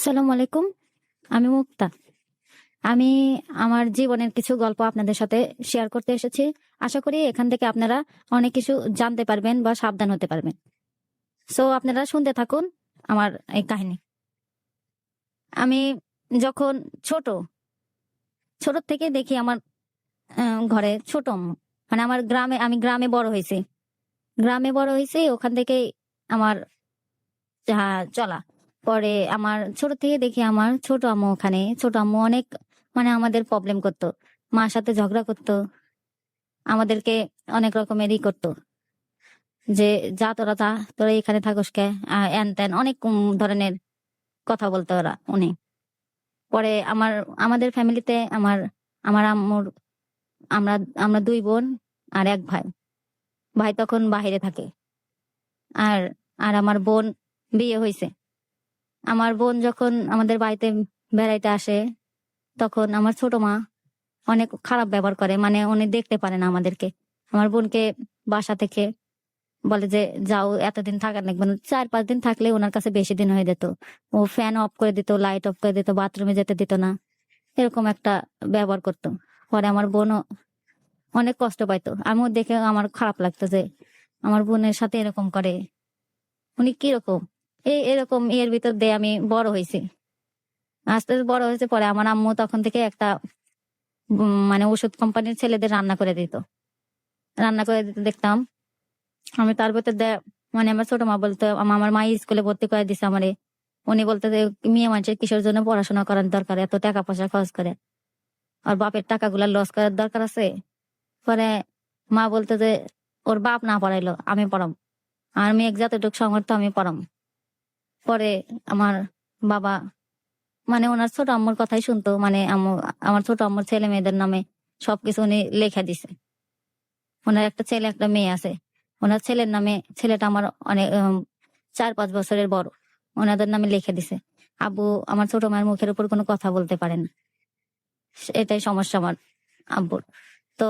আসসালামু আলাইকুম। আমি মুক্তা। আমি আমার জীবনের কিছু গল্প আপনাদের সাথে শেয়ার করতে এসেছি। আশা করি এখান থেকে আপনারা অনেক কিছু জানতে পারবেন বা সাবধান হতে পারবেন। সো আপনারা শুনতে থাকুন আমার এই কাহিনী। আমি যখন ছোট, ছোট থেকে দেখি আমার ঘরে ছোট আম্মু। মানে আমার আমি গ্রামে বড় হইছি। গ্রামে বড় হইছি ওখান থেকেই আমার চলা। পরে আমার ছোট থেকে দেখি আমার ছোট আম্মু ওখানে, ছোট আম্মু অনেক মানে আমাদের প্রবলেম করত। মার সাথে ঝগড়া করত। আমাদেরকে অনেক রকমেরই করত। যে যা তোরা যা, তোরা এখানে থাকস কে? এন তেন অনেক ধরনের কথা বলতো উনি। পরে আমাদের ফ্যামিলিতে আমার আম্মুর আমরা আমরা ২ বোন আর ১ ভাই। ভাই তখন বাহিরে থাকে। আর আর আমার বোন বিয়ে হইছে। আমার বোন যখন আমাদের বাড়িতে বেড়াইতে আসে তখন আমার ছোট মা অনেক খারাপ ব্যবহার করে। মানে উনি দেখতে পারে না আমাদেরকে। আমার বোনকে বাসা থেকে বলে যে, "যাও এতদিন থাকার লাগবে না।" ৪-৫ দিন থাকলে উনার কাছে বেশি দিন হয়ে যেত। ও ফ্যান অফ করে দিত, লাইট অফ করে দিত, বাথরুমে যেতে দিত না। এরকম একটা ব্যবহার করত। পরে আমার বোনও অনেক কষ্ট পাইতো। আমিও দেখে আমার খারাপ লাগতো যে আমার বোনের সাথে এরকম করে। উনি কিরকম? এরকম এর ভিতর দিয়ে আমি বড় হইছি। আস্তে, আস্তে বড় হয়েছে পরে আমার আম্মু তখন থেকে একটা মানে ওষুধ কোম্পানির ছেলেদের রান্না করে দিত। রান্না করে দিতে দেখতাম। আমি তার ভেতর মানে আমার ছোট মা বলতো আমার মা স্কুলে ভর্তি করে দিছে আমারে। উনি বলতো যে মেয়ে মানুষের কিসের জন্য পড়াশোনা করার দরকার, এত টাকা পয়সা খরচ করে আর বাপের টাকাগুলা লস করার দরকার আছে। পরে মা বলতো যে ওর বাপ না পড়াইলো আমি পড়াম, আর মেয়ে যতটুকু সামর্থ্য আমি পড়াম। পরে আমার বাবা মানে ওনার ছোট আম্মুর কথাই শুনতো। মানে আমার ছোট আম্মুর ছেলে মেয়েদের নামে সবকিছু উনি লেখা দিছে। ওনার একটা ছেলে একটা মেয়ে আছে। ওনার ছেলের নামে, ছেলেটা আমার অনেক ৪-৫ বছরের বড়, ওনাদের নামে লিখে দিছে। আব্বু আমার ছোট মায়ের মুখের উপর কোনো কথা বলতে পারেন। এটাই সমস্যা আমার আব্বুর। তো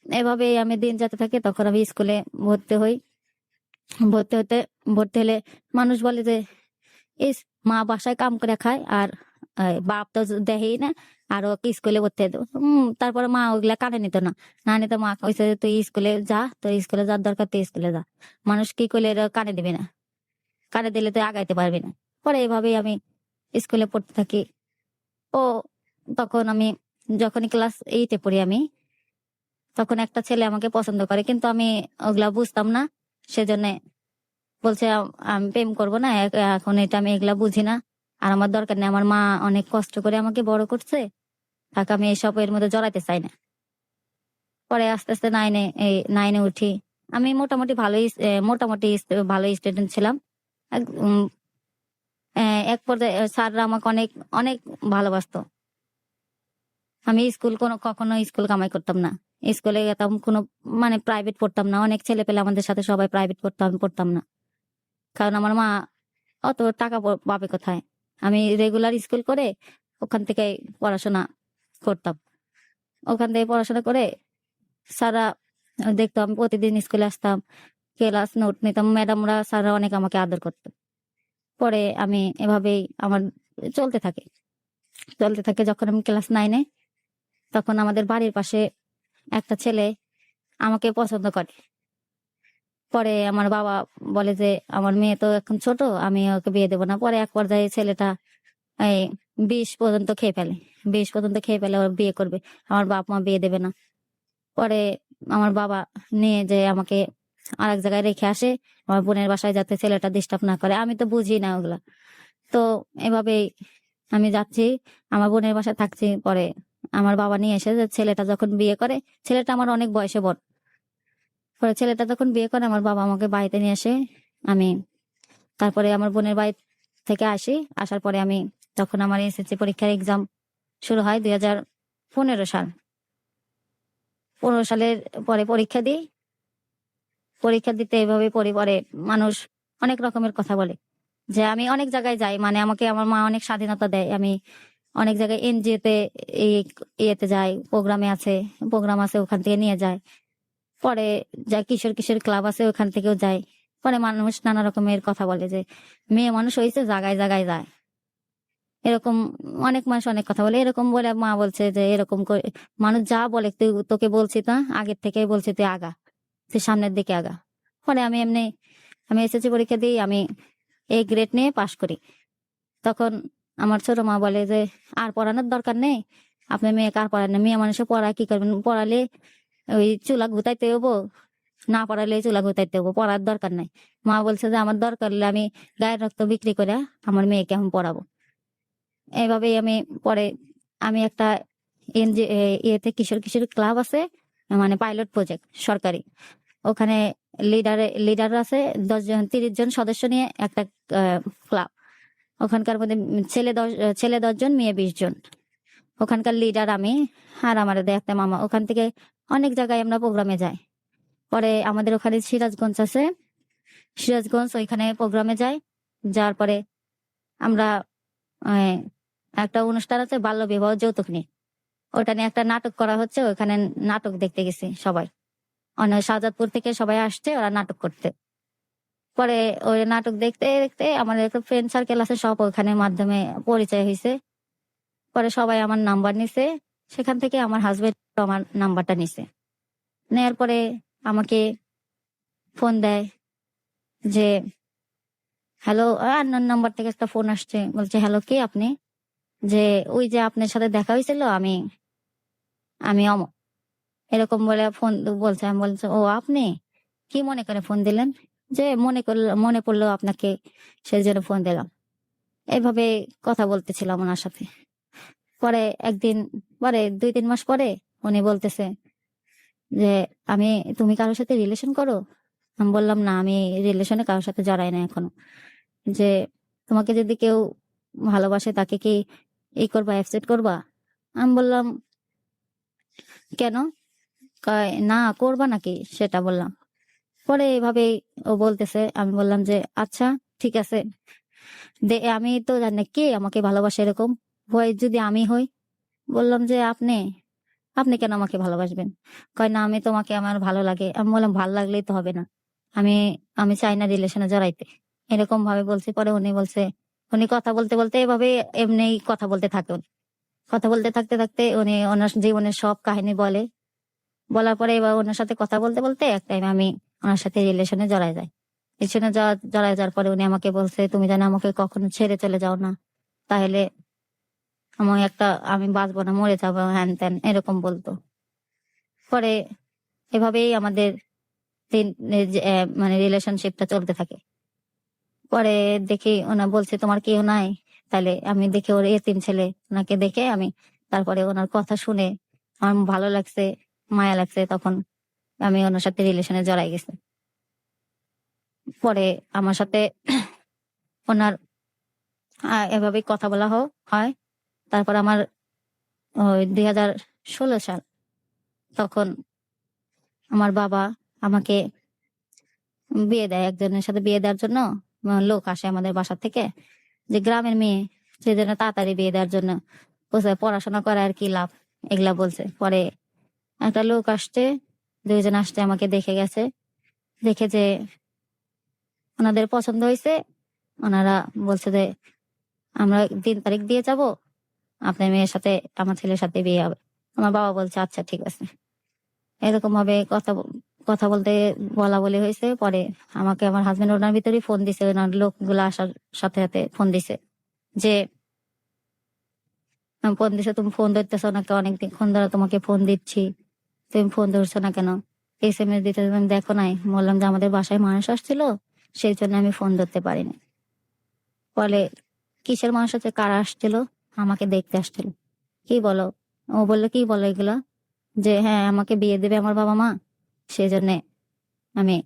এভাবেই আমি দিন যেতে থাকে। তখন আমি স্কুলে ভর্তি হই। ভর্তি হতে ভর্তি হলে মানুষ বলে যে ইস, মা বাসায় কাম করে খায় আর বাপ তো দেখেই না, আর ওকে স্কুলে ভর্তি হয়ে দেবো। তারপরে মা ওইগুলা কানে নিত না। না নিতে মা কইছে যে তুই স্কুলে যা, তোর স্কুলে যাওয়ার দরকার তুই স্কুলে যা। মানুষ কি করলে এরা কানে দিবে না, কানে দিলে তুই আগাইতে পারবি না। পরে এইভাবেই আমি স্কুলে পড়তে থাকি। ও তখন আমি যখনই ক্লাস 8-এ পড়ি আমি, তখন একটা ছেলে আমাকে পছন্দ করে, কিন্তু আমি ওগুলা বুঝতাম না। সেজন্য বলছে আমি প্রেম করবো না, এখন এটা আমি এগুলা বুঝি না, আর আমার দরকার নেই। আমার মা অনেক কষ্ট করে আমাকে বড় করছে, তাকে আমি এসব এর মধ্যে জড়াইতে চাই না। পরে আস্তে আস্তে নাইনে উঠি। আমি মোটামুটি ভালো স্টুডেন্ট ছিলাম। এক- উম, এক পর্যায়ে স্যাররা আমাকে অনেক অনেক ভালোবাসতো। আমি কখনো স্কুল কামাই করতাম না। স্কুলে যেতাম কোনো মানে প্রাইভেট পড়তাম না। অনেক ছেলে পেলে আমাদের সাথে সবাই প্রাইভেট পড়তো, আমি পড়তাম না। কারণ আমার মা অত টাকা পাবে কোথায়। আমি রেগুলার স্কুল করে ওখান থেকে পড়াশোনা করতাম। ওখান থেকে পড়াশোনা করে স্যাররা দেখতো আমি প্রতিদিন স্কুলে আসতাম, ক্লাস নোট নিতাম। ম্যাডামরা স্যাররা অনেক আমাকে আদর করতো। পরে আমি এভাবেই আমার চলতে থাকে চলতে থাকে। যখন আমি ক্লাস 9-এ, তখন আমাদের বাড়ির পাশে একটা ছেলে আমাকে পছন্দ করে। পরে আমার বাবা বলে যে আমার মেয়ে তো এখন ছোট, আমি ওকে বিয়ে দেবো না। পরে এক পর্যায়ে ছেলেটা এই 20 পর্যন্ত খেয়ে ফেলে ওর বিয়ে করবে। আমার বাপ মা বিয়ে দেবে না। পরে আমার বাবা নিয়ে যে আমাকে আরেক জায়গায় রেখে আসে, আমার বোনের বাসায়, যাতে ছেলেটা ডিস্টার্ব না করে। আমি তো বুঝি না ওগুলা। তো এভাবেই আমি যাচ্ছি, আমার বোনের বাসায় থাকছি। পরে আমার বাবা নিয়ে এসে যে ছেলেটা যখন বিয়ে করে, ছেলেটা আমার অনেক বয়সে বড়। পরে ছেলেটা যখন বিয়ে করে আমার বাবা আমাকে বাড়িতে নিয়ে আসে। আমি তারপরে আমার বোনের বাড়ি থেকে আসার পরে আমি তখন আমার এসএসসি পরীক্ষার এক্সাম শুরু হয় 2015 সাল। 15 সালের পরে পরীক্ষা দিই। পরীক্ষা দিতে এভাবে পরে পরে মানুষ অনেক রকমের কথা বলে যে আমি অনেক জায়গায় যাই। মানে আমাকে আমার মা অনেক স্বাধীনতা দেয়। আমি অনেক জায়গায় এনজিওতে এই ইয়েতে যাই, প্রোগ্রাম আছে ওখান থেকে নিয়ে যায়। পরে যা কিশোর কিশোর ক্লাব আছে ওখান থেকেও যায়। পরে মানুষ নানা রকমের কথা বলে যে মেয়ে মানুষ হয়েছে জায়গায় জায়গায় যায়। এরকম অনেক মানুষ অনেক কথা বলে, এরকম বলে মা বলছে যে এরকম করে মানুষ যা বলে তুই, তোকে বলছি না আগের থেকে বলছি তুই আগা, তুই সামনের দিকে আগা। পরে আমি এসএসসি পরীক্ষা দিই, আমি এই গ্রেড নিয়ে পাশ করি। তখন আমার ছোট মা বলে যে আর পড়ানোর দরকার নেই, আপনার মেয়েকে আর পড়ান না, মেয়ে মানুষে পড়ায় কি করবেন, পড়ালে ওই চুলা গুতাইতে হবো, না পড়ালে চুলা গুতাইতে হবো, পড়ার দরকার নাই। মা বলছে যে আমার দরকার হলে আমি গায়ের রক্ত বিক্রি করে আমার মেয়েকে আমি পড়াবো। এইভাবেই আমি পরে আমি একটা ইয়েতে কিশোর কিশোর ক্লাব আছে, মানে পাইলট প্রজেক্ট সরকারি, ওখানে লিডার আছে 10 জন 30 জন সদস্য নিয়ে একটা ক্লাব। ওখানকার মধ্যে ছেলে 10 জন, মেয়ে 20 জন। ওখানকার লিডার আমি, আর আমার একটা মামা। ওখান থেকে অনেক জায়গায় আমরা প্রোগ্রামে যাই। পরে আমাদের ওখানে সিরাজগঞ্জ আছে, সিরাজগঞ্জ ওইখানে প্রোগ্রামে যাই। যাওয়ার পরে আমরা আহ, একটা অনুষ্ঠান আছে বাল্য বিবাহ যৌতুক নিয়ে, ওটা নিয়ে একটা নাটক করা হচ্ছে, ওখানে নাটক দেখতে গেছি সবাই। অনেক শাহজাদপুর থেকে সবাই আসছে ওরা নাটক করতে। পরে ওই নাটক দেখতে দেখতে আমাদের একটা ফ্রেন্ড সার্কেল আছে, সব ওখানে মাধ্যমে পরিচয় হয়েছে। পরে সবাই আমার নাম্বার নিছে, সেখান থেকে আমার হাজবেন্ড আমার নাম্বারটা নিছে। নেয়ার পরে আমাকে ফোন দেয় যে হ্যালো, আননোন নাম্বার থেকে একটা ফোন আসছে, বলছে হ্যালো কে আপনি, যে ওই যে আপনার সাথে দেখা হয়েছিল, আমি আমি অমক, এরকম বলে ফোন বলছে। আমি বলছি ও আপনি, কি মনে করে ফোন দিলেন, যে মনে পড়লো আপনাকে, সেই জন্য ফোন দিলাম। এইভাবে কথা বলতেছিলাম ওনার সাথে। পরে একদিন, পরে 2-3 মাস পরে উনি বলতেছে যে তুমি কারোর সাথে রিলেশন করো। আমি বললাম না, আমি রিলেশনে কারোর সাথে জড়াই না এখনো। যে তোমাকে যদি কেউ ভালোবাসে তাকে কি করবা, অ্যাকসেপ্ট করবা? আমি বললাম কেন, কয় না করবা নাকি সেটা বললাম। পরে এভাবেই ও বলতেছে, আমি বললাম যে আচ্ছা ঠিক আছে, আমি তো জানি না কে আমাকে ভালোবাসে এরকম, হয় যদি আমি হই। বললাম যে আপনি আপনি কেন আমাকে ভালোবাসবেন? কয় না, আমি তোমাকে আমার ভালো লাগে। আমি বললাম ভালো লাগলেই তো হবে না, আমি আমি চাই না রিলেশনে জড়াইতে, এরকম ভাবে বলছি। পরে উনি বলছে, উনি কথা বলতে বলতে এভাবে এমনি কথা বলতে থাকে উনি। কথা বলতে থাকতে থাকতে উনি ওনার জীবনের সব কাহিনী বলে। বলার পরে এবার ওনার সাথে কথা বলতে বলতে এক টাইম আমি ওনার সাথে রিলেশনে জড়াই যাই। রিলেশনে জড়াই যাওয়ার পরে উনি আমাকে বলছে তুমি যেন আমাকে কখনো ছেড়ে চলে যাও না, তাহলে আমি বাঁচবো না, মরে যাবো, হ্যান ত্যান এরকম বলতো। পরে এভাবেই আমাদের মানে রিলেশনশিপটা চলতে থাকে। পরে দেখি ওনা বলছে তোমার কেউ নাই, তাহলে আমি দেখে ওর এতিম ছেলে, ওনাকে দেখে আমি তারপরে ওনার কথা শুনে আমার ভালো লাগছে, মায়া লাগছে, তখন আমি ওনার সাথে রিলেশনে জড়াই গেছি। পরে আমার সাথে ওনার এভাবেই কথা বলা হয়। তারপর আমার ওই 2016 সাল, তখন আমার বাবা আমাকে বিয়ে দেয়, একজনের সাথে বিয়ে দেওয়ার জন্য লোক আসে আমাদের বাসা থেকে, যে গ্রামের মেয়ে সেজন্য তাড়াতাড়ি বিয়ে দেওয়ার জন্য বলছে পড়াশোনা করে আর কি লাভ, এগুলা বলছে। পরে একটা লোক আসছে, 2 জন আসছে, আমাকে দেখে গেছে, দেখে যে ওনাদের পছন্দ হয়েছে, ওনারা বলছে যে আমরা দিন তারিখ দিয়ে যাব, আপনার মেয়ের সাথে আমার ছেলের সাথে বিয়ে হবে। আমার বাবা বলছে আচ্ছা ঠিক আছে। এরকম ভাবে কথা বলতে বলা বলি হয়েছে। পরে আমাকে আমার হাজবেন্ড ওনার ভিতরেই ফোন দিছে, ওনার লোকগুলো আসার সাথে সাথে ফোন দিছে যে ফোন দিছে তুমি ফোন ধরতেছো না কেন, অনেকক্ষণ ধরে তোমাকে ফোন দিচ্ছি, তুমি ফোন ধরছো না কেন, SMS দিতে তুমি দেখো নাই? বললাম যে আমাদের বাসায় মানুষ আসছিল, সেই জন্য আমি ফোন ধরতে পারিনি। বলে কিসের মানুষ আছে, কারা আসছিল? আমাকে দেখতে আসছিল। কি বলো? ও বললো কি বলো এগুলা, যে হ্যাঁ আমাকে বিয়ে দেবে আমার বাবা মা, সেই জন্য আমি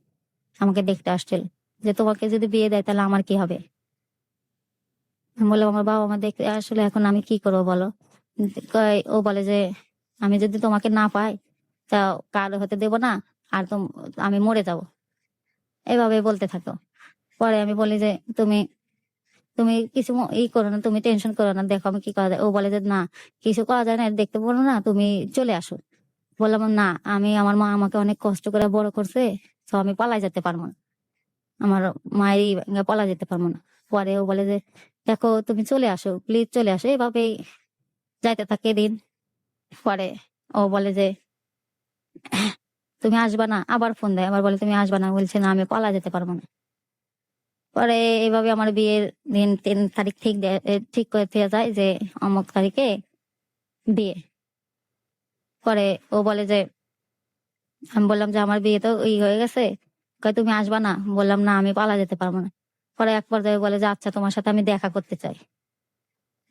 আমাকে দেখতে আসছিল, যে তোমাকে যদি বিয়ে দেয় তাহলে আমার কি হবে? আমি বললাম আমার বাবা মা দেখতে আসলে এখন আমি কি করবো বলো? ও বলে যে আমি যদি তোমাকে না পাই তা কারো হতে দেব না, আর আমি মরে যাব। এভাবে বলতে থাকো। পরে আমি বলি যে তুমি তুমি কিছু করো না, তুমি টেনশন করো না, দেখো আমি কি করা যায়। ও বলে যে না, কিছু করা যায় না, দেখতে পারো না, তুমি চলে আসো। বললাম না, আমার মা আমাকে অনেক কষ্ট করে বড় করছে, তো আমি পালাই যেতে পারবো না, আমার মায়েরই পলা যেতে পারবো না। পরে ও বলে যে দেখো তুমি চলে আসো, প্লিজ চলে আসো। এভাবেই যাইতে থাকে দিন। পরে ও বলে যে তুমি আসবা না, আবার ফোন দেয়, আবার বলে তুমি আসবা না, বলছে না আমি পালা যেতে পারবো না। পরে এইভাবে আমার বিয়ের দিন 3 তারিখ ঠিক করে দেওয়া যায় যে অমুক তারিখে বিয়ে। পরে ও বলে যে আমি বললাম যে আমার বিয়ে তো হয়ে গেছে। কয় তুমি আসবা না, বললাম না আমি পালা যেতে পারবো না। পরে এক পর্যায়ে বলে যে আচ্ছা তোমার সাথে আমি দেখা করতে চাই।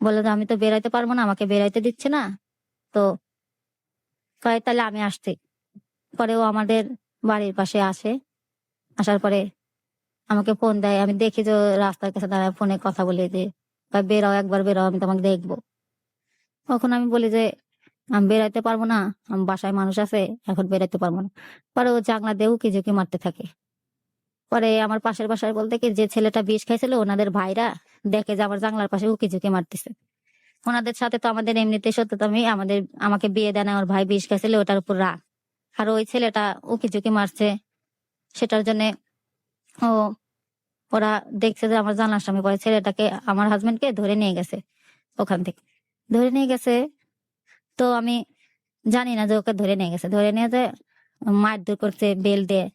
বললো যে আমি তো বেরাইতে পারবো না, আমাকে বেরাইতে দিচ্ছে না। তো কয় তাহলে আমি আসছি। পরে ও আমাদের বাড়ির পাশে আসে। আসার পরে আমাকে ফোন দেয়, আমি দেখি যে ও রাস্তার কাছে দাঁড়ায় ফোনে কথা বলে যে কয় বেরাও, একবার বেরাও, আমি তোমাকে দেখবো। তখন আমি বলি যে আমি বেরাইতে পারবো না, আমার বাসায় মানুষ আছে, এখন বেরাইতে পারবো না। পরে ও জানলা দিয়ে উকি ঝুঁকি মারতে থাকে। পরে আমার পাশের বাসায় বলতে কি যে ছেলেটা বিষ খাইছিল ওনাদের ভাইরা দেখে যে আমার জানলার পাশে উকি ঝুঁকি মারতেছে। ওনাদের সাথে তো আমাদের এমনিতে সত্যি আমি আমাকে বিয়ে দেয় না, ওর ভাই বিষ খাইছিল ওটার উপর রাগ। আর ওই ছেলেটা উকি ঝুঁকি মারছে, সেটার জন্য ও ওরা দেখছে যে আমার জানলার সামনে। পরে ছেলেটাকে আমার হাজবেন্ডকে ধরে নিয়ে গেছে ওখান থেকে। ধরে নিয়ে গেছে, তো আমি জানি না যে ওকে ধরে নিয়ে গেছে। ধরে নিয়ে যে মারধর করছে বেল দিয়ে,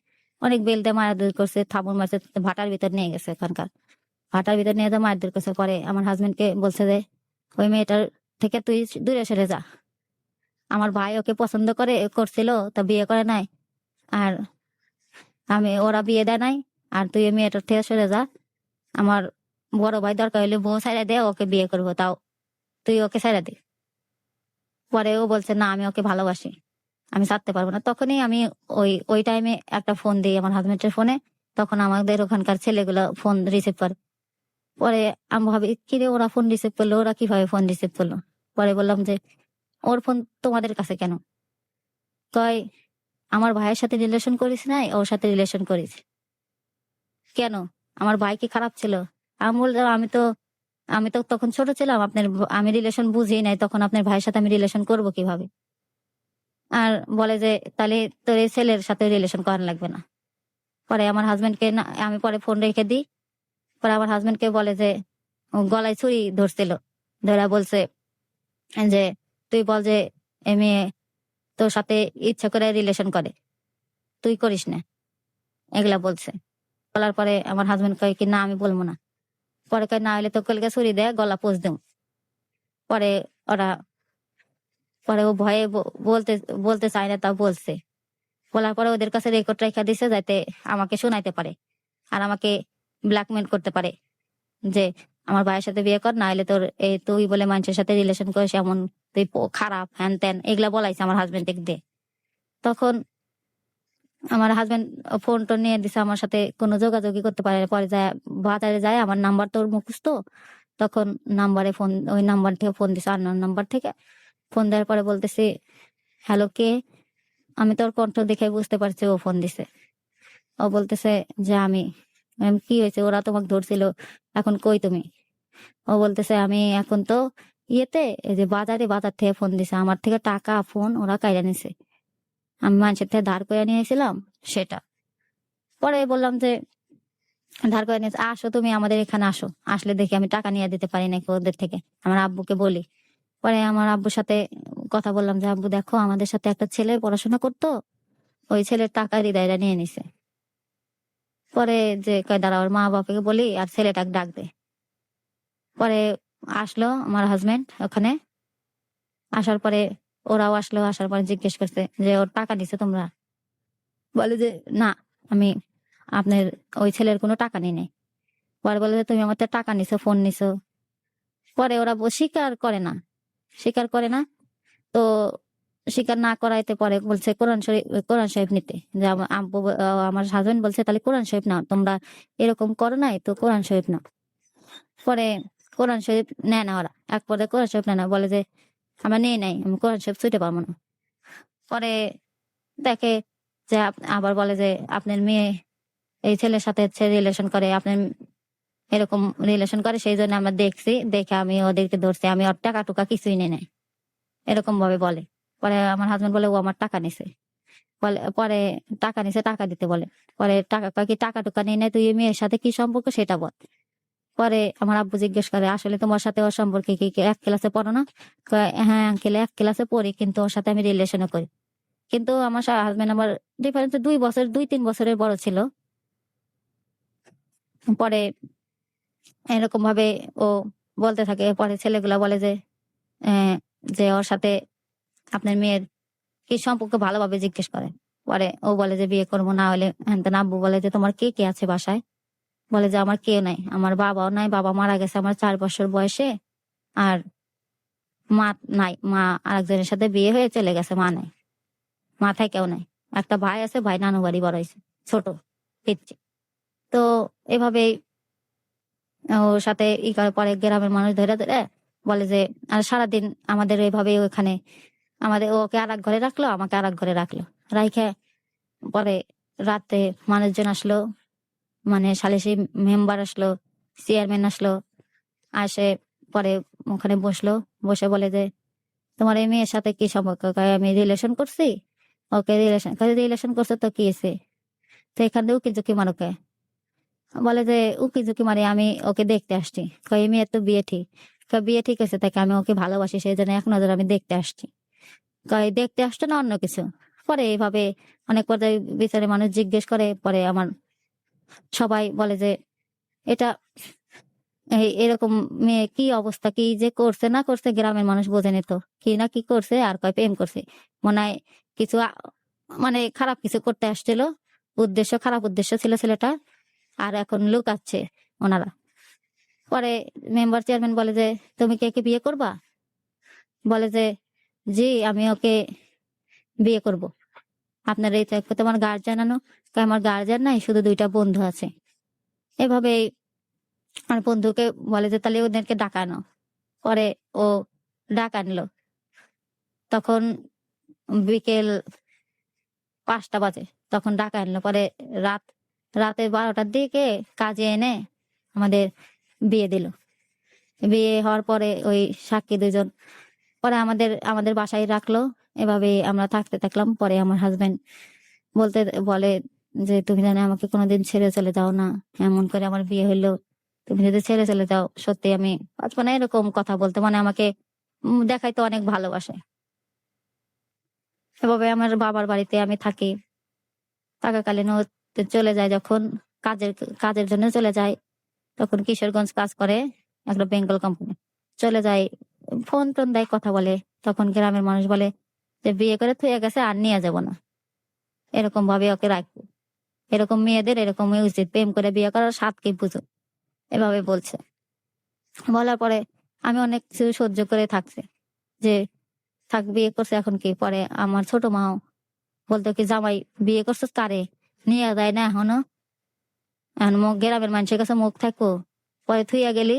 অনেক বেল দিয়ে মারধর করছে, থাপড় মারছে, ভাটার ভিতর নিয়ে গেছে। ওখানকার ভাটার ভিতর নিয়ে যে মারধর করছে। পরে আমার হাজবেন্ডকে বলছে যে ওই মেয়েটার থেকে তুই দূরে সরে যা। আমার ভাই ওকে পছন্দ করছিল, তা বিয়ে করে নাই। আর ওরা বিয়ে দেয় নাই। আর তুই ওই মেয়েটার থেকে সরে যা। আমার বড় ভাই দরকার হলে বউ ছাইড়া দে, ওকে বিয়ে করবো, তাও তুই ওকে ছাইড়া দে। পরে ও বলছে না আমি ওকে ভালোবাসি, আমি ছাড়তে পারবো না। তখনই আমি ওই টাইমে একটা ফোন দিই আমার হাজবেন্ডের ফোনে। তখন আমাদের ওখানকার ছেলেগুলো ফোন রিসিভ করে। পরে আমি ভাবি কিরে ওরা ফোন রিসিভ করলো, ওরা কিভাবে ফোন রিসিভ করলো। পরে বললাম যে ওর ফোন তোমাদের কাছে কেন। কয় আমার ভাইয়ের সাথে রিলেশন করিস নাই, ওর সাথে রিলেশন করিস কেন, আমার ভাই কি খারাপ ছিল। আমি বললাম আমি তো তখন ছোট ছিলাম, আমি রিলেশন বুঝি নাই, তখন আপনার ভাইয়ের সাথে আমি রিলেশন করব কিভাবে। আর বলে যে তাহলে তোর এই ছেলের সাথে রিলেশন করা লাগবে না। পরে আমার হাজবেন্ডকে আমি পরে ফোন রেখে দিই। পরে আমার হাজবেন্ডকে বলে যে ও গলায় ছুরি ধরছিল, ধরা বলছে যে তুই বল যে এ মেয়ে তোর সাথে ইচ্ছা করে রিলেশন করে, তুই করিস না, এগুলা বলছে। বলার পরে আমার হাজবেন্ড কয় কি না আমি বলবো না। পরে কয় না হলে তো কলকে ছুরি দেয় গলা পোষ দেব। পরে ওরা পরে ও ভয়ে বলতে বলতে চায় না, তা বলছে। বলার পরে ওদের কাছে রেকর্ড রেখা দিছে যাতে আমাকে শোনাইতে পারে আর আমাকে ব্ল্যাকমেল করতে পারে যে আমার ভাইয়ের সাথে বিয়ে কর, না হলে তোর এই তুই বলে মানুষের সাথে রিলেশন করিস এমন, তুই খারাপ হ্যান ত্যান, এগুলা বলাইছে আমার হাজবেন্ড দিয়ে। তখন আমার হাজবেন্ড ফোন টোন নিয়ে দিছে, আমার সাথে কোনো যোগাযোগই করতে পারে না। পরে যায় বাজারে যায়, আমার নাম্বার তোর মুখস্থ। তখন ওই নাম্বার থেকে ফোন দিছে, আননোন নাম্বার থেকে ফোন দেওয়ার পরে বলতেছি হ্যালো কে। আমি তোর কণ্ঠ দেখে বুঝতে পারছি ও ফোন দিছে। ও বলতেছে যে আমি কি হয়েছে, ওরা তোমাকে ধরছিল, এখন কই তুমি। ও বলতেছে আমি এখন তো ইয়েতে, এই যে বাজার থেকে ফোন দিছে, আমার থেকে টাকা ফোন ওরা কাইরা নিছে, আমি মানুষের থেকে ধার করে নিয়েছিলাম সেটা। পরে বললাম যে ধার করে নিয়েছে, আসো তুমি আমাদের এখানে আসো, আসলে দেখি আমি টাকা নিয়ে দিতে পারি নাকি ওদের থেকে, আমার আব্বুকে বলি। পরে আমার আব্বুর সাথে কথা বললাম যে আব্বু দেখো আমাদের সাথে একটা ছেলে পড়াশোনা করতো, ওই ছেলের টাকা হৃদয়রা নিয়ে নিছে। পরে যে কয় দাঁড়া ওর মা বাবাকে বলি আর ছেলেটাকে ডাক দে। পরে আসলো আমার হাজবেন্ড ওখানে। আসার পরে ওরাও আসলো, আসার পরে জিজ্ঞেস করছে যে ওর টাকা নিছে তোমরা। বলে যে না, আমি আপনার ওই ছেলের কোনো টাকা নিই নাই। পরে বলে যে তুমি আমার তো টাকা নিছো, ফোন নিছো। পরে ওরা স্বীকার করে না। তো স্বীকার না করাইতে পরে বলছে কোরআন শরীফ নিতে। যে আমার হাজবেন্ড বলছে তাহলে কোরআন শরীফ নাও, তোমরা এরকম করো নাই তো কোরআন শরীফ নাও। পরে কোরআন শরীফ নেয় না ওরা, এক পরে কোরআন শরীফ নেয় না, বলে যে আমরা নেই নাই, আমি কোরআন শরীফ ছুঁতে পারবো না। পরে দেখে যে আবার বলে যে আপনার মেয়ে এই ছেলের সাথে রিলেশন করে, আপনার এরকম রিলেশন করে, সেই জন্য আমরা দেখছি, দেখে আমি ওদেরকে ধরছি, আমি ওর টাকা টুকা কিছুই নেই নাই, এরকম ভাবে বলে। পরে আমার হাজবেন্ড বলে ও আমার টাকা নিছে। পরে টাকা নিছে, টাকা দিতে বলে। পরে টাকা কয় কি টাকা টুকা নেই নাই, তুই এই মেয়ের সাথে কি সম্পর্ক সেটা বল। পরে আমার আব্বু জিজ্ঞেস করে, আসলে তোমার সাথে ওর সম্পর্কে কি এক ক্লাসে পড়ো না? কয়, হ্যাঁ আঙ্কেল এক ক্লাসে পড়ি, কিন্তু ওর সাথে আমি রিলেশনও করি। কিন্তু আমার হাজবেন্ড আমার ডিফারেন্স 2 বছর 2-3 বছরের বড় ছিল। পরে এরকম ভাবে ও বলতে থাকে। পরে ছেলেগুলা বলে আহ, যে ওর সাথে আপনার মেয়ের কি সম্পর্ক ভালোভাবে জিজ্ঞেস করে। পরে ও বলে যে বিয়ে করবো না হলে হ্যান তেন। আব্বু বলে যে তোমার কে কে আছে বাসায়? বলে যে আমার কেউ নাই, আমার বাবাও নাই, বাবা মারা গেছে আমার 4 বছর বয়সে। আর মা নাই, মা আরেকজনের সাথে বিয়ে হয়ে চলে গেছে, মা নাই, মাথায় কেউ নাই। একটা ভাই আছে, ভাই নানু বাড়ি বড় হয়েছে, ছোট পিচ্চি। তো এভাবেই ওর সাথে ই করে। পরে গ্রামের মানুষ ধরে ধরে বলে যে, আর সারাদিন আমাদের এভাবে ওখানে আমাদের ওকে আর এক ঘরে রাখলো, আমাকে আর এক ঘরে রাখলো। রাইখে পরে রাতে মানুষজন আসলো, মানে সালিসি মেম্বার আসলো, চেয়ারম্যান আসলো, আসে পরে ওখানে বসলো। বসে বলে যে, তোমার এই মেয়ের সাথে কি সম্পর্ক? কয়, আমি রিলেশন করছি। ওকে রিলেশন করছে তো কি হয়েছে? তো এখান থেকে উকি ঝুঁকি মারো কে? বলে যে উকি ঝুঁকি মারি, আমি ওকে দেখতে আসছি। কয়, এই মেয়ের তো বিয়ে ঠিক। কয়, বিয়ে ঠিক আছে, তাকে আমি ওকে ভালোবাসি, সেই জন্য এক নজর আমি দেখতে আসছি। কয়, দেখতে আসছো না অন্য কিছু? পরে এইভাবে অনেক পর্যায়ে বিচারে মানুষ জিজ্ঞেস করে। পরে আমার সবাই বলে যে, এটা এরকম মেয়ে কি অবস্থা, কি যে করছে না করছে গ্রামের মানুষ বোঝে নিত। কি না কি করছে, আর কয় প্রেম করছে। মনে হয় কিছু মানে খারাপ কিছু করতে আসছিল, উদ্দেশ্য খারাপ উদ্দেশ্য ছিল ছেলেটা, আর এখন লুকাচ্ছে ওনারা। পরে মেম্বার চেয়ারম্যান বলে যে, তুমি কে কে বিয়ে করবা? বলে যে, জি আমি ওকে বিয়ে করব। আপনার এই তোমার গার্জিয়ান আনো? কয়, আমার গার্জিয়ান নাই, শুধু 2টা বন্ধু আছে। এভাবে আমার বন্ধুকে বলে যে, তাহলে ওদেরকে ডাকানো। পরে ও ডাক আনলো। তখন বিকেল 5টা বাজে। তখন ডাক আনলো। পরে রাত রাতে 12টার দিকে কাজে এনে আমাদের বিয়ে দিল। বিয়ে হওয়ার পরে ওই সাক্ষী 2জন পরে আমাদের আমাদের বাসায় রাখলো। এভাবে আমরা থাকতে থাকলাম। পরে আমার হাজবেন্ড বলতে বলে যে, তুমি জানো আমাকে কোনোদিন ছেড়ে চলে যাও না, এমন করে আমার বিয়ে হইলো, তুমি যদি ছেড়ে চলে যাও সত্যি আমি বাঁচবো না। এরকম কথা বলতে, মানে আমাকে দেখাইতে অনেক ভালোবাসে। এভাবে আমার বাবার বাড়িতে আমি থাকি। থাকাকালীন ও চলে যায় যখন কাজের কাজের জন্য চলে যায়, তখন কিশোরগঞ্জ কাজ করে একটা বেঙ্গল কোম্পানি। চলে যায়, ফোন টোন দেয়, কথা বলে। তখন গ্রামের মানুষ বলে যে, বিয়ে করে থুয়ে গেছে, আর নিয়ে যাব না, এরকম ভাবে ওকে রাখবো। এরকম মেয়েদের এরকমই উচিত, প্রেম করে বিয়ে করার স্বাদ কি বুঝো, এভাবে বলছে। বলার পরে আমি অনেক কিছু সহ্য করে থাকছি, যে থাক বিয়ে করছে এখন কি। পরে আমার ছোট মাও বলতো কি, জামাই বিয়ে করছিস তারে নিয়ে যায় না এখনো, এখন মুখ গ্রামের মানুষের কাছে মুখ থাকবো, পরে থুইয়া গেলি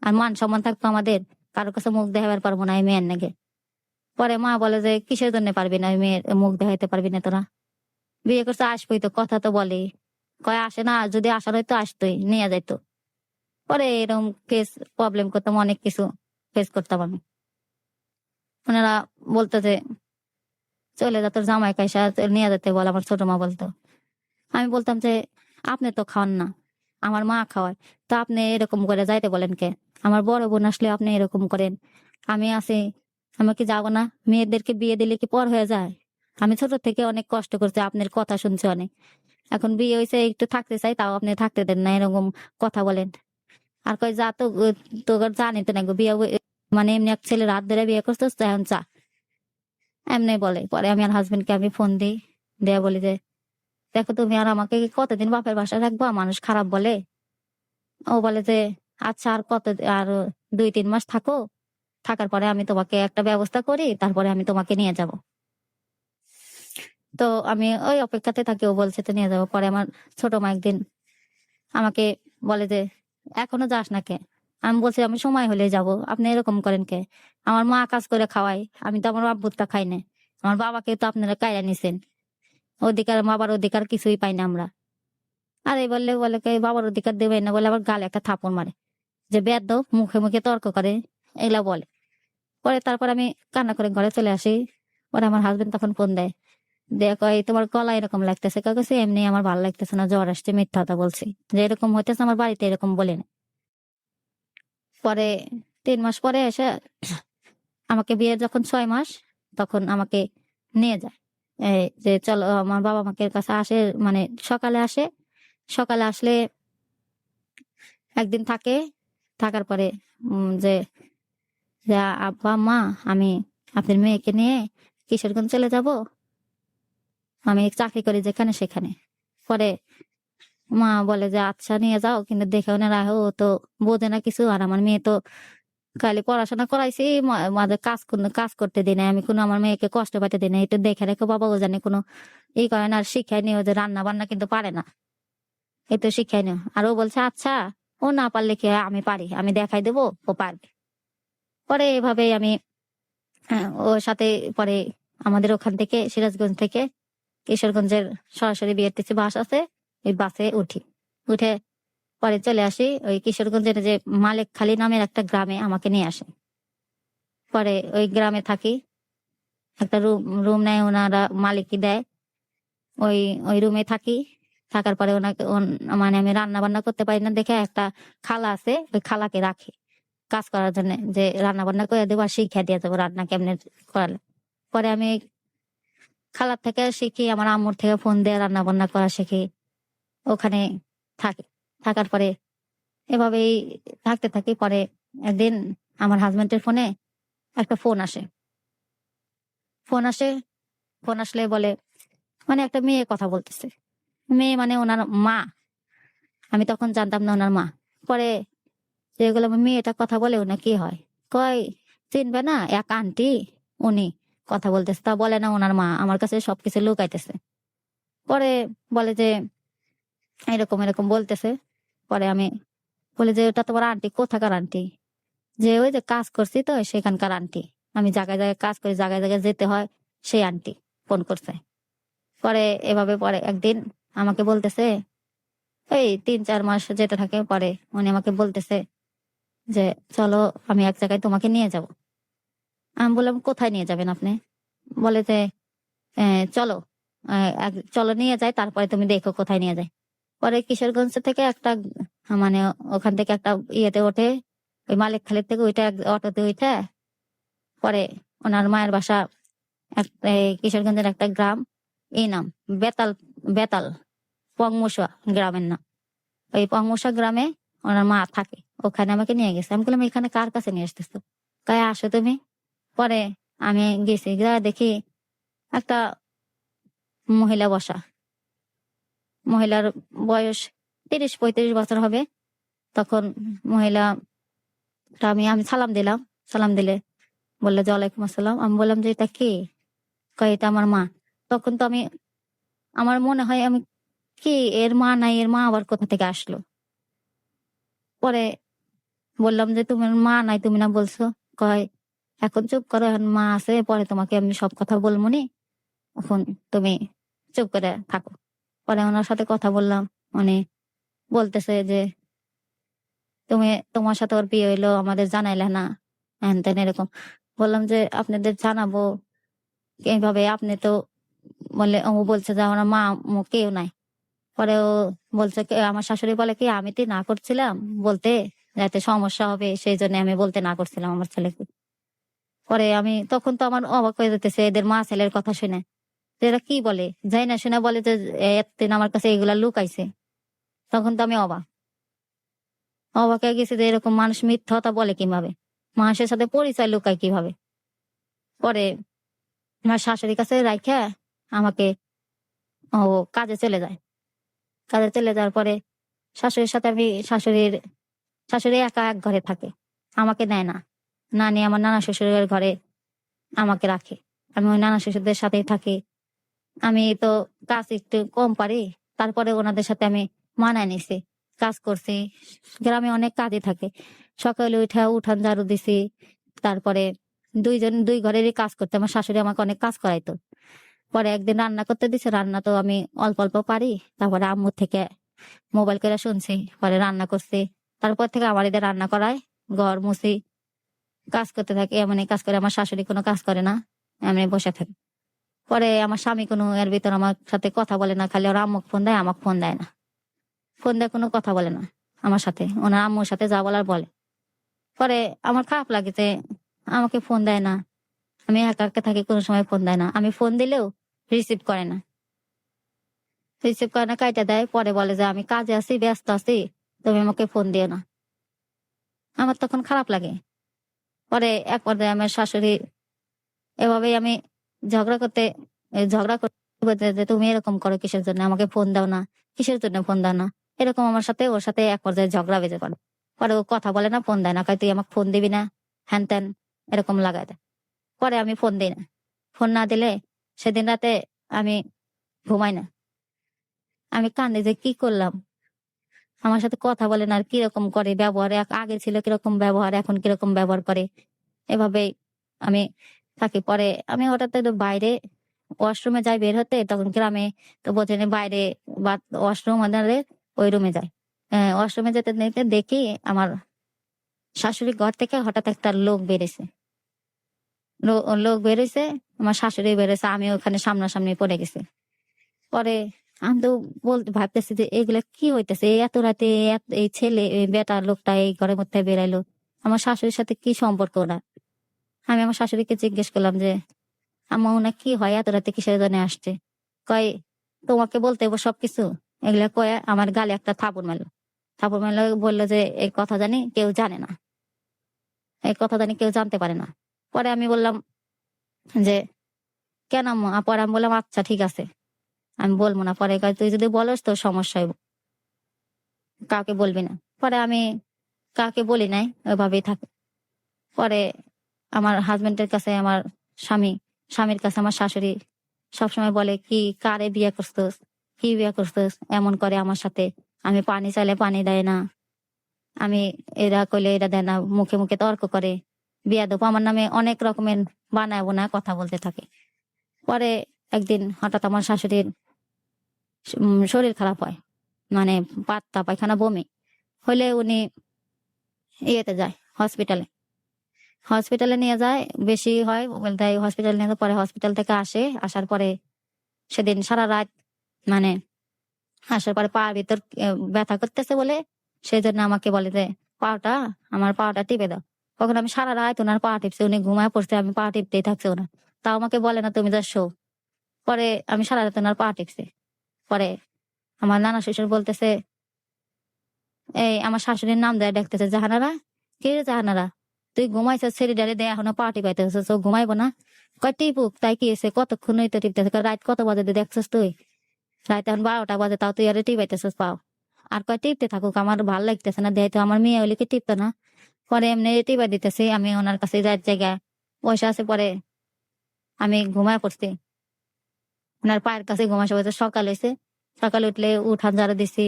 আর মান সম্মান থাকতো আমাদের, কারোর কাছে মুখ দেখাবার পারবো না এই মেয়ের নাকি। পরে মা বলে যে, কিসের জন্য পারবি না, ওই মেয়ের মুখ দেখাইতে পারবি না তোরা? বিয়ে করছে আসবোই তো, কথা তো বলে। কয়, আসে না, যদি আসার হয়তো আসতোই, নিয়ে যাইতো। পরে এরকম ফেস প্রবলেম করতাম, অনেক কিছু ফেস করতাম আমি। ওনারা বলতো যে, চলে যা, তোর জামাই কাইসা নিয়ে যেতে বল, আমার ছোট মা বলতো। আমি বলতাম যে, আপনি তো খাওয়ান না, আমার মা খাওয়ায়, তো আপনি এরকম করে যাইতে বলেন কে? আমার বড় বোন আসলে আপনি এরকম করেন, আমি আছি, আমি কি যাবো না? মেয়েদেরকে বিয়ে দিলে কি পর হয়ে যায়? আমি ছোট থেকে অনেক কষ্ট করছি, আপনার কথা শুনছি অনেক, এখন বিয়ে হয়েছে একটু থাকতে চাই, তাও আপনি থাকতে দেন না, এরকম কথা বলেন। আর কয়, যা তো, তোর জানি তো না গো, বিয়ে মানে এমনি এক ছেলের হাত ধরে বিয়ে করছিস তো, এখন চা, এমনি বলে। পরে আমি আর হাজবেন্ডকে আমি ফোন দিই, দেয়া বলি যে, দেখো তুমি আর আমাকে কতদিন বাপের বাসায় রাখবা, মানুষ খারাপ বলে। ও বলে যে, আচ্ছা আর আর 2-3 মাস থাকো, থাকার পরে আমি তোমাকে একটা ব্যবস্থা করি, তারপরে আমি তোমাকে নিয়ে যাব। তো আমি ওই অপেক্ষাতে থাকি, ও বলছে তো নিয়ে যাবো। পরে আমার ছোট মা একদিন আমাকে বলে যে, এখনো যাস না কে? আমি বলছি, আমি সময় হলে যাব, আপনি এরকম করেন কে? আমার মা কাজ করে খাওয়াই, আমি তো আমার আব্বুরটা খাই না। আমার বাবাকে তো আপনারা কাইরা নিছেন, অধিকার, বাবার অধিকার কিছুই পাই না আমরা। আর এই বললে বলে কে, বাবার অধিকার দেবে না বলে আবার গালে একটা থাপড় মারে, যে বেয়াদব, মুখে মুখে তর্ক করে, এগুলা বলে। পরে তারপর আমি কান্না করে ঘরে চলে আসি। পরে আমার হাজবেন্ড তখন ফোন দেয়, দেখো এই তোমার গলা এরকম লাগতেছে, কাছে এমনি আমার ভালো লাগতেছে না, জ্বর আসছে, মিথ্যা কথা বলছি, যে এরকম হইতেছে আমার বাড়িতে এরকম বলে না। পরে 3 মাস পরে এসে আমাকে বিয়ের যখন 6 মাস, তখন আমাকে নিয়ে যায়। এই যে চলো আমার বাবা মাকে কাছে আসে, মানে সকালে আসে। সকালে আসলে একদিন থাকে, থাকার পরে যে যে আব্বা মা, আমি আপনার মেয়েকে নিয়ে কিশোরগঞ্জ চলে যাব, আমি চাকরি করি যেখানে সেখানে। পরে মা বলে যে আচ্ছা নিয়ে যাও, কিন্তু দেখেও না রাখো, ও তো বোঝে না কিছু। আর আমার মেয়ে তো খালি পড়াশোনা করাইছি, মাঝে কাজ করতে দিই না আমি, কোনো আমার মেয়েকে কষ্ট পাইতে দিই না, একটু দেখে রেখো বাবা, ও জানে কোনো ই করে না। আর শিখাই নিও যে রান্না বান্না কিন্তু পারে না, এই তো শিখাই নিও। আর ও বলছে আচ্ছা, ও না পারলে কি হয়, আমি পারি, আমি দেখাই দেবো, ও পারবে। পরে এভাবেই আমি ওর সাথে পরে আমাদের ওখান থেকে সিরাজগঞ্জ থেকে কিশোরগঞ্জের সরাসরি বিআরটিসি বাস আছে, ওই বাসে উঠি। উঠে পরে চলে আসি ওই কিশোরগঞ্জের যে মালেকখালী নামের একটা গ্রামে, আমাকে নিয়ে আসে। পরে ওই গ্রামে থাকি, একটা রুম নেয় ওনারা, মালিকই দেয়। ওই ওই রুমে থাকি। থাকার পরে ওনাকে মানে আমি রান্না বান্না করতে পারি না দেখে একটা খালা আছে, ওই খালাকে রাখে কাজ করার জন্য, যে রান্না বান্না করে দেবো আর শিক্ষা দিয়ে দেবো রান্না কেমনে করালে। পরে আমি খালার থেকে শিখি, আমার আম্মুর থেকে ফোন দিয়ে রান্না বান্না করা শিখি। ওখানে থাকি। থাকার পরে এভাবেই থাকতে থাকি। পরে একদিন আমার হাজবেন্ডের ফোনে একটা ফোন আসে। ফোন আসে, ফোন আসলে বলে, মানে একটা মেয়ে কথা বলতেছে। মেয়ে মানে ওনার মা। আমি তখন জানতাম না ওনার মা। পরে যেগুলো মেয়েটা কথা বলে, ওনা কি হয়, কয় চিনবে না, এক আন্টি, উনি কথা বলতেছে। তা বলে না ওনার মা, আমার কাছে সবকিছু লুকাইতেছে। পরে বলে যে এরকম এরকম বলতেছে। পরে আমি বলি যে ওটা তোমার আন্টি, কোথাকার আন্টি? যে ওই যে কাজ করছি তো সেখানকার আন্টি, আমি জায়গায় জায়গায় কাজ করি, জায়গায় জায়গায় যেতে হয়, সেই আন্টি ফোন করছে। পরে এভাবে পরে একদিন আমাকে বলতেছে, এই 3-4 মাস যেতে থাকে, পরে উনি আমাকে বলতেছে যে চলো আমি এক জায়গায় তোমাকে নিয়ে যাব। আমি বললাম কোথায় নিয়ে যাবেন আপনি? বলে যে চলো, চলো নিয়ে যাই, তারপরে তুমি দেখো কোথায় নিয়ে যায়। পরে কিশোরগঞ্জ থেকে একটা, মানে ওখান থেকে একটা ইয়েতে ওঠে, ওই মালিকখালীর থেকে ওইটা অটোতে উঠে, পরে ওনার মায়ের বাসা এই কিশোরগঞ্জের একটা গ্রাম, এই নাম বেতাল, বেতাল পংমুসা গ্রামের নাম। ওই পংমুসা গ্রামে ওনার মা থাকে, ওখানে আমাকে নিয়ে গেছে। আমি বললাম এখানে কার কাছে নিয়ে আসতেছো? কয় আসো তুমি। পরে আমি গেছি, যা দেখি একটা মহিলা বসা। মহিলার বয়স 30-35 বছর হবে। তখন মহিলা আমি আমি সালাম দিলাম। সালাম দিলে বললো যে ওয়ালাইকুম আসসালাম। আমি বললাম যে এটা কে? কয় এটা আমার মা। তখন তো আমি, আমার মনে হয় আমি কি এর মা, নাই এর মা আবার কোথা থেকে আসলো। পরে বললাম যে তোমার মা নাই, তুমি না বলছো? কয় এখন চুপ করো, এখন মা আছে, পরে তোমাকে আমি সব কথা বলবো নি, এখন তুমি চুপ করে থাকো। পরে ওনার সাথে কথা বললাম। উনি বলতেছে যে তুমি, তোমার সাথে ওর বিয়ে হইলো, আমাদের জানাইলে না, হ্যান তেন এরকম। বললাম যে আপনাদের জানাবো এইভাবে, আপনি তো বলে, ও বলছে যে আমার মা কেউ নাই। পরে ও বলছে আমার শাশুড়ি বলে কি আমি তো না করছিলাম বলতে, যাতে সমস্যা হবে সেই জন্য আমি বলতে না করছিলাম আমার ছেলেকে। পরে আমি তখন তো আমার অবাক হয়ে যেতেছে এদের মা ছেলের কথা শুনে, যে এরা কি বলে, যাই না শুনে বলে যে এতদিন আমার কাছে এগুলা লুকাইছে। তখন তো আমি অবাক, অবাক হয়ে গেছি যে এরকম মানুষ মিথ্যা কথা বলে কিভাবে, মানুষের সাথে পরিচয় লুকায় কিভাবে। পরে আমার শাশুড়ির কাছে রাইখা আমাকে, ও কাজে চলে যায়। কাজে চলে যাওয়ার পরে শাশুড়ির সাথে আমি, শাশুড়ি একা এক ঘরে থাকে, আমাকে নেয় না। না নিয়ে আমার নানা শ্বশুরের ঘরে আমাকে রাখে। আমি ওই নানা শ্বশুরদের সাথেই থাকি। আমি তো কাজ একটু কম পারি, তারপরে ওনাদের সাথে আমি মানায় নিছি, কাজ করছি। গ্রামে অনেক কাজই থাকে। সকালে উঠা উঠান ঝাড়ু দিছি। তারপরে দুই ঘরেরই কাজ করতে আমার শাশুড়ি আমাকে অনেক কাজ করাইতো। পরে একদিন রান্না করতে দিছে, রান্না তো আমি অল্প অল্প পারি। তারপরে আম্মুর থেকে মোবাইল করে শুনছি, পরে রান্না করছি। তারপর থেকে আমার এদের রান্না করায়, ঘর মুছি, কাজ করতে থাকে। এমনি কাজ করে, আমার শাশুড়ি কোনো কাজ করে না, এমনি বসে থাকে। পরে আমার স্বামী কোনো এর ভিতর আমার সাথে কথা বলে না, খালি ওর আম্মুক ফোন দেয়, আমাকে ফোন দেয় না। ফোন দেয়, কোনো কথা বলে না আমার সাথে, ওনার আম্মুর সাথে যা বলার বলে। পরে আমার খারাপ লাগে যে আমাকে ফোন দেয় না, আমি একা একা থাকি, কোনো সময় ফোন দেয় না, আমি ফোন দিলেও রিসিভ করে না, রিসিভ করে না, কাইটা দেয়। পরে বলে যে আমি কাজে আছি, ব্যস্ত আছি, তুমি আমাকে ফোন দিও না। আমার তখন খারাপ লাগে। পরে এক পর্যায়ে আমার শাশুড়ি এভাবেই আমি ঝগড়া করতে ঝগড়া করতে বলতে যে তুমি এরকম করো কিসের জন্য, আমাকে ফোন দাও না, কিসের জন্য ফোন দাও না, এরকম আমার সাথে ওর সাথে এক পর্যায়ে ঝগড়া বেজে পড়ে। পরে ও কথা বলে না, ফোন দেয় না, কয় তুই আমাকে ফোন দিবি না, হ্যান ত্যান এরকম লাগায় দেয়। পরে আমি ফোন দিই না। ফোন না দিলে সেদিন রাতে আমি ঘুমাই না। আমি কান্দি যে কি করলাম, আমার সাথে কথা বলে না, আর কিরকম করে ব্যবহার, আগে ছিল কিরকম ব্যবহার, এখন কিরকম ব্যবহার করে, এভাবেই আমি থাকি। পরে আমি হঠাৎ একটু বাইরে ওয়াশরুমে যাই বের হতে, তখন গ্রামে তো বোঝেনি, বাইরে বা ওয়াশরুম আমাদের ওই রুমে যাই। ওয়াশরুমে যেতে যেতে দেখি আমার শাশুড়ি ঘর থেকে হঠাৎ একটা লোক বেরিয়েছে। লোক বেরিয়েছে, আমার শাশুড়ি বেরিয়েছে, আমি ওখানে সামনাসামনি পড়ে গেছি। পরে আমি তো বলতে ভাবতেছি যে এগুলা কি হইতেছে, এত রাতে এই ছেলে, এই বেটা লোকটা এই ঘরের মধ্যে বেরাইলো, আমার শাশুড়ির সাথে কি সম্পর্ক ওরা। আমি আমার শাশুড়িকে জিজ্ঞেস করলাম যে আম্মা ওনা কি হয়, এত রাতে কিসের জন্য আসছে। কয় তোমাকে বলতে হইব সবকিছু। এগুলা কয়ে আমার গালে একটা থাপড় মারলো। থাপড় মারলো, বললো যে এই কথা জানি কেউ জানে না, এই কথা জানি কেউ জানতে পারে না। পরে আমি বললাম যে কেন আম্মা? পরে আমি বললাম আচ্ছা ঠিক আছে, আমি বলবো না। পরে কয় তুই যদি বলস তোর সমস্যা হইব, কাউকে বলবি না। পরে আমি কাউকে বলি নাই, ওইভাবেই থাকে। পরে আমার হাজবেন্ডের কাছে আমার স্বামী, স্বামীর কাছে আমার শাশুড়ি সবসময় বলে কি কারে বিয়ে করছোস, কি বিয়ে করছোস, এমন করে আমার সাথে। আমি পানি চাইলে পানি দেয় না, আমি এরা কইলে এরা দেয় না, মুখে মুখে তর্ক করে, বিয়াদব আমার নামে অনেক রকমের বানায় বোনায় কথা বলতে থাকে। পরে একদিন হঠাৎ আমার শাশুড়ির শরীর খারাপ হয়, মানে পাতলা পায়খানা বমি হলে উনি ইয়েতে যায় হসপিটালে। হসপিটালে নিয়ে যায়, বেশি হয় বলতে হসপিটালে নিয়ে যায়। পরে হসপিটাল থেকে আসে, আসার পরে সেদিন সারা রাত, মানে আসার পরে পায়ের ভিতর ব্যথা করতেছে বলে সেই জন্য আমাকে বলে যে পাটা, আমার পাটা টিপে দাও। তখন আমি সারা রাত ওনার পা টিপছি, উনি ঘুমায় পড়ছে, আমি পা টিপতেই থাকছে ওনার। তাও আমাকে বলে না তুমি যা শো। পরে আমি সারা রাত ওনার পা টিপছি। পরে আমার নানা শ্বশুর বলতেছে, এই আমার শাশুড়ির নাম দেয় ডাকতেছে, জাহানারা। কে রে জাহানারা, তুই ঘুমাইছ, ছেড়ে ডালে দেয় এখনো পার্টি পাইতেছ, ও ঘুমাইবো না? কয় টিপুক, তাই কি হয়েছে, কতক্ষণ হইতে টিপতেছে। রাত কত বাজে দেখছস তুই? রাত এখন 12টা বাজে, তাও তুই আরে টিপাইতেছস পাও। আর কয় টিপতে থাকুক, আমার ভাল লাগতেছে না, দেয় তো আমার মেয়ে হইলে কি টিপতো না। পরে এমনি টিপা দিতেছি আমি ওনার কাছে, রাত জায়গায় পয়সা আছে। পরে আমি ঘুমায় পড়ছি ওনার পায়ের কাছে, ঘুমাসে বলছে। সকাল হয়েছে, সকালে উঠলে উঠান ঝাড়ু দিছি,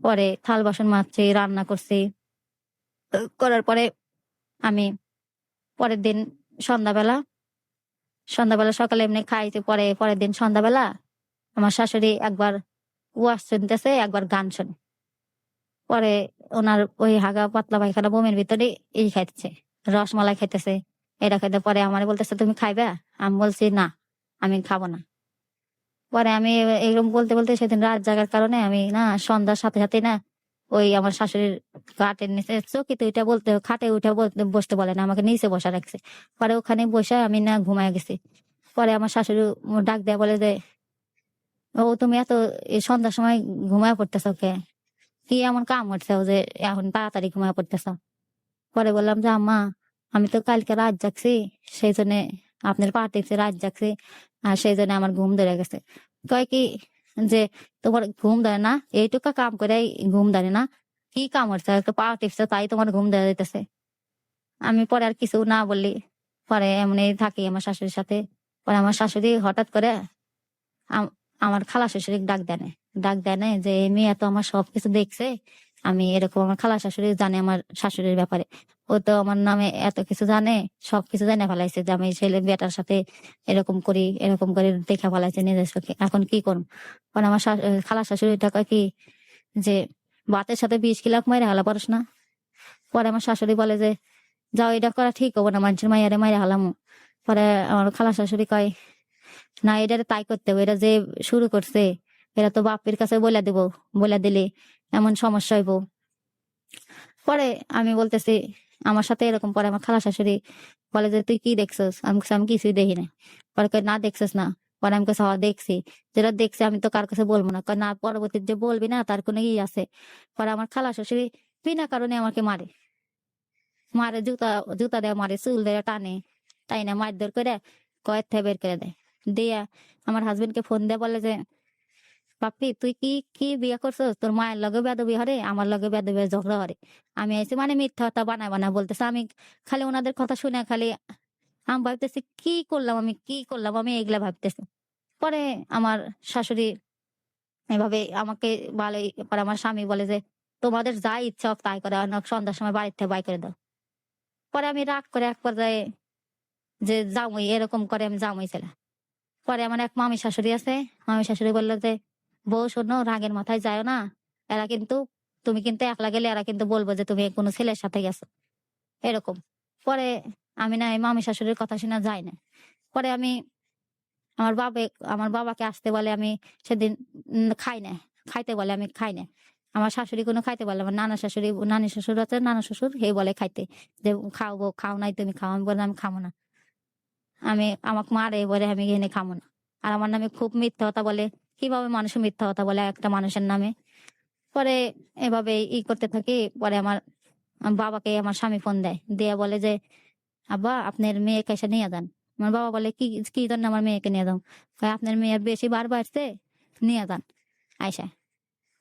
পরে থাল বাসন মাজছি, রান্না করছি। করার পরে আমি পরের দিন সন্ধ্যাবেলা, সন্ধ্যাবেলা সকালে এমনি খাইতে, পরে পরের দিন সন্ধ্যাবেলা আমার শাশুড়ি একবার ওয়াজ শুনতেছে, একবার গান শুনে। পরে ওনার ওই হাগা পাতলা পায়খানা বমির ভিতরে এই খাইতেছে, রসমালাই খাইতেছে, এটা খাইতে। পরে আমার বলতেছে তুমি খাইবা? আমি বলছি না, আমি খাবো না। পরে আমি এরকম বলতে বলতে সেদিন রাত জাগার কারণে আমি না সন্ধ্যার সাথে সাথে না ওই আমার শাশুড়ির খাটের নিচে চকিতে ওইটা বলতে, খাটে উঠে বসতে বলে না, আমাকে নিচে বসা রাখছে। পরে ওখানে বসে আমি না ঘুমায় গেছি। পরে আমার শাশুড়ি ডাক দেয়া বলে যে ও তুমি এত এই সন্ধ্যার সময় ঘুমায় পড়তেছ কে, কি এমন কাম করছে যে এখন তাড়াতাড়ি ঘুমায় পড়তেছ? পরে বললাম যে আম্মা আমি তো কালকে রাত জাগছি, সেই জন্য আপনার পা টিপছে, রাত জাগছি, আর সেই জন্য আমার ঘুম ধরে গেছে। কয় কি যে তোমার ঘুম ধরে না, এইটুকু কাম করে ঘুম ধরে না, কি কাম হচ্ছে, একটা পা টিপছে তাই তোমার ঘুম ধরে যেতেছে? আমি পরে আর কিছু না বললি, পরে এমনি থাকি আমার শাশুড়ির সাথে। পরে আমার শাশুড়ি হঠাৎ করে আমার খালা শাশুড়ি ডাক দেয় না যে এই মেয়ে তো আমার সবকিছু দেখছে, আমি এরকম, আমার খালা শাশুড়ি জানে আমার শাশুড়ির ব্যাপারে, ও তো আমার নামে এত কিছু জানে, সবকিছু জানে ফেলাইছে যে আমি ছেলে বেটার সাথে এরকম করি, এরকম করে দেখা ফেলাইছে নিজের চোখে, এখন কি করবো? কারণ আমার খালা শাশুড়িটা কয় কি যে বাতের সাথে 20 কিলো মাইরা হালা পারস না। পরে আমার শাশুড়ি বলে যে যাও, এটা করা ঠিক হবো না, মানুষের মাইয়ারে মাইরা হালামু। পরে আমার খালা শাশুড়ি কয় না, এটা তাই করতে হবে, এটা যে শুরু করছে এরা তো বাপের কাছে বলে দেবো, বলে দিলে এমন সমস্যা হইব। পরে আমি বলতেছি আমার সাথে এরকম। পরে আমার খালা শাশুড়ি বলে যে তুই কি দেখছস? আমি বলছি, আমি কিছুই দেখি নাই। পরে কয় না দেখছস না? পরে আমি কাছে হ্যাঁ দেখছি। যেটা দেখছি আমি তো কার কাছে বলবো না। কয় না পরবর্তীতে যে বলবি না তার কোনো ই আছে। পরে আমার খালা শাশুড়ি বিনা কারণে আমাকে মারে। মারে জুতা জুতা দেয়া মারে, চুল দেয়া টানে, তাই না মারধর করে কয়ের থেকে বের করে দেয়। দিয়া আমার হাজবেন্ডকে ফোন দিয়ে বলে যে পাপ্পি তুই কি কি বিয়ে করছস? তোর মায়ের লগে বেয়াদবি হরে, আমার লগে বেয়াদবি ঝগড়া হরে। আমি আইছি মানে মিথ্যা কথা বানায় বানায় বলতেছে। আমি খালি ওনাদের কথা শুনে খালি আমি ভাবতেছি কি করলাম, আমি কি করলাম, আমি এগুলা ভাবতেছি। পরে আমার শাশুড়ি এভাবে আমাকে বলে। পরে আমার স্বামী বলে যে তোমাদের যা ইচ্ছা হোক তাই করে, আর না সন্ধ্যার সময় বাড়ির থেকে বাই করে দাও। পরে আমি রাগ করে এক পর্যায়ে যে জামুই এরকম করে আমি জামুই ছিলাম। পরে আমার এক মামি শাশুড়ি আছে। মামি শাশুড়ি বললো যে বউ শোনো রাগের মাথায় যাও না, এরা কিন্তু তুমি কিন্তু একলা গেলে এরা কিন্তু বলবো যে তুমি কোনো ছেলের সাথে গেছো এরকম। পরে আমি না এই মামি শাশুড়ির কথা শুনে যাই না। পরে আমি আমার বাবে আমার বাবাকে আসতে বলে, আমি সেদিন খাই না, খাইতে বলে আমি খাই না। আমার শাশুড়ি কোনো খাইতে বলে, আমার নানা শাশুড়ি নানি শ্বশুর আছে, নানা শ্বশুর হে বলে খাইতে যে খাওয়াবো, খাও নাই তুমি খাও। আমি বললাম আমি খাবো না, আমি আমাকে মারে বলে আমি এনে খাবো না। আর আমার নামে খুব মিথ্যা কথা বলে। কিভাবে মানুষ মিথ্যা কথা বলে একটা মানুষের নামে? পরে এভাবে করতে থাকি। পরে আমার বাবাকে আমার স্বামী ফোন দেয়, দিয়ে বলে যে আব্বা আপনার মেয়েকে এসে নিয়ে যান। আমার বাবা বলে কি কি জন্য আমার মেয়েকে নিয়ে যাও? কয় আপনার মেয়ের বেশি বার বাড়ছে, নিয়ে যান আয়সা।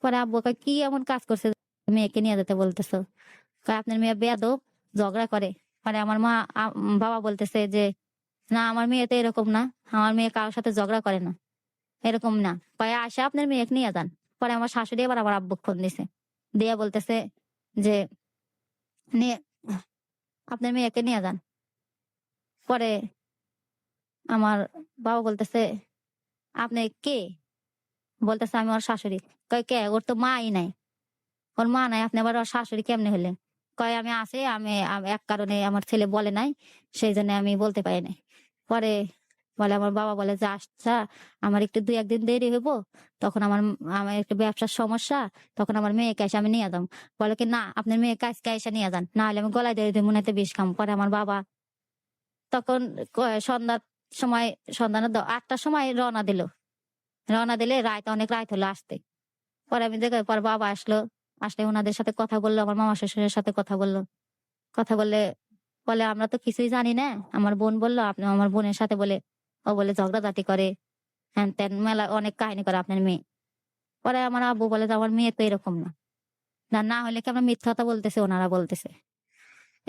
পরে আব্বু কয় কি এমন কাজ করছে যে মেয়েকে নিয়ে যেতে বলতেছো? কয় আপনার মেয়ে বেয়াদব, ঝগড়া করে। পরে আমার বাবা বলতেছে যে না আমার মেয়ে তো এরকম না, আমার মেয়ে কারোর সাথে ঝগড়া করে না, এরকম না। কয় আয়সা আপনার মেয়েকে নিয়ে যান। পরে আমার শাশুড়ি আবার আমার আব্বুকে ফোন দিছে, দিয়া বলতেছে যে নিয়ে আপনার মেয়েকে নিয়ে যান। পরে আমার বাবা বলতেছে আপনি কে? বলতেছে আমি ওর শাশুড়ি। কয় কে? ওর তো মাই নাই, ওর মা নাই, আপনি আবার ওর শাশুড়ি কেমনে হলেন? কয় আমি আছি, আমি এক কারণে আমার ছেলে বলে নাই, সেই জন্য আমি বলতে পারি নাই। পরে বলে আমার বাবা বলে যে আচ্ছা আমার একটু দুই একদিন দেরি হইব, তখন আমার আমার একটু ব্যবসার সমস্যা, তখন আমার মেয়েকে এসে আমি নিয়ে যাবো। বলে কি না আপনার মেয়েকে আজকে এসে নিয়ে যান, না হলে আমি গলায় ধরে দিয়ে মনে হতে বিষ খাম। পরে আমার বাবা তখন সন্ধ্যার সময় সন্ধ্যা না 8টার সময় রওনা দিল। রওনা দিলে রাত অনেক রাত হলো আসতে। পরে আমি দেখে পর বাবা আসলো। আসলে ওনাদের সাথে কথা বললো, আমার মামা শ্বশুরের সাথে কথা বললো। কথা বললে বলে আমরা তো কিছুই জানি না। আমার বোন বললো আপনি আমার বোনের সাথে বলে ও বলে ঝগড়াঝাটি করে, হ্যান ত্যান মেলা অনেক কাহিনী করে আপনার মেয়ে। পরে আমার আব্বু বলে যে আমার মেয়ে তো এরকম না। না না হলে কি আমরা মিথ্যা কথা বলতেছে, ওনারা বলতেছে।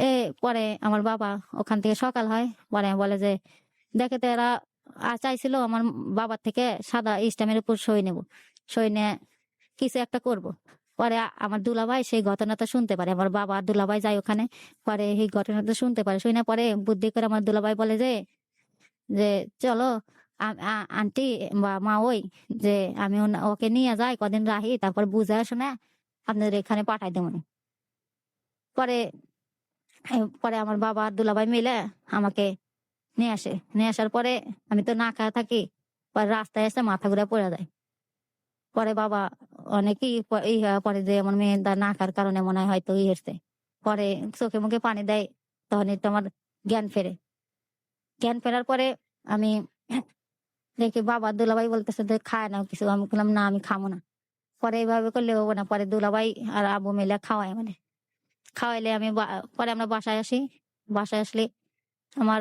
এ পরে আমার বাবা ওখান থেকে সকাল হয়। পরে বলে যে দেখে তো এরা চাইছিল আমার বাবার থেকে সাদা স্ট্যাম্পের উপর সই নেব, সই নিয়ে কিছু একটা করব। পরে আমার দুলাভাই সেই ঘটনাটা শুনতে পারে, আমার বাবা আর দুলাভাই যায় ওখানে। পরে এই ঘটনাটা শুনতে পারে, শুনে পরে বুদ্ধি করে আমার দুলাভাই বলে যে যে চলো আন্টি বা মা ওই যে আমি ওকে নিয়ে যাই কদিন রাহি, তারপর বুঝে শুনে আপনাদের এখানে পাঠাই দেবো। পরে পরে আমার বাবা আর দুলাভাই মিলে আমাকে নিয়ে আসে। নিয়ে আসার পরে আমি তো না খাওয়া থাকি। পরে রাস্তায় এসে মাথা ঘুরে পড়ে যায়। পরে বাবা অনেকেই পরে যে আমার মেয়ে না খাওয়ার কারণে মনে হয় হয়তো হয়েছে। পরে চোখে মুখে পানি দেয়, তখন একটু আমার জ্ঞান ফেরে। জ্ঞান ফেরার পরে আমি দেখি বাবা দুলাভাই বলতেছে যে খায় না কিছু। আমি বললাম না আমি খাবো না। পরে এইভাবে করলে হবো না। পরে দুলাভাই আর আব্বু মিলে খাওয়ায় মানে খাওয়াইলে আমি পরে আমরা বাসায় আসি। বাসায় আসলে আমার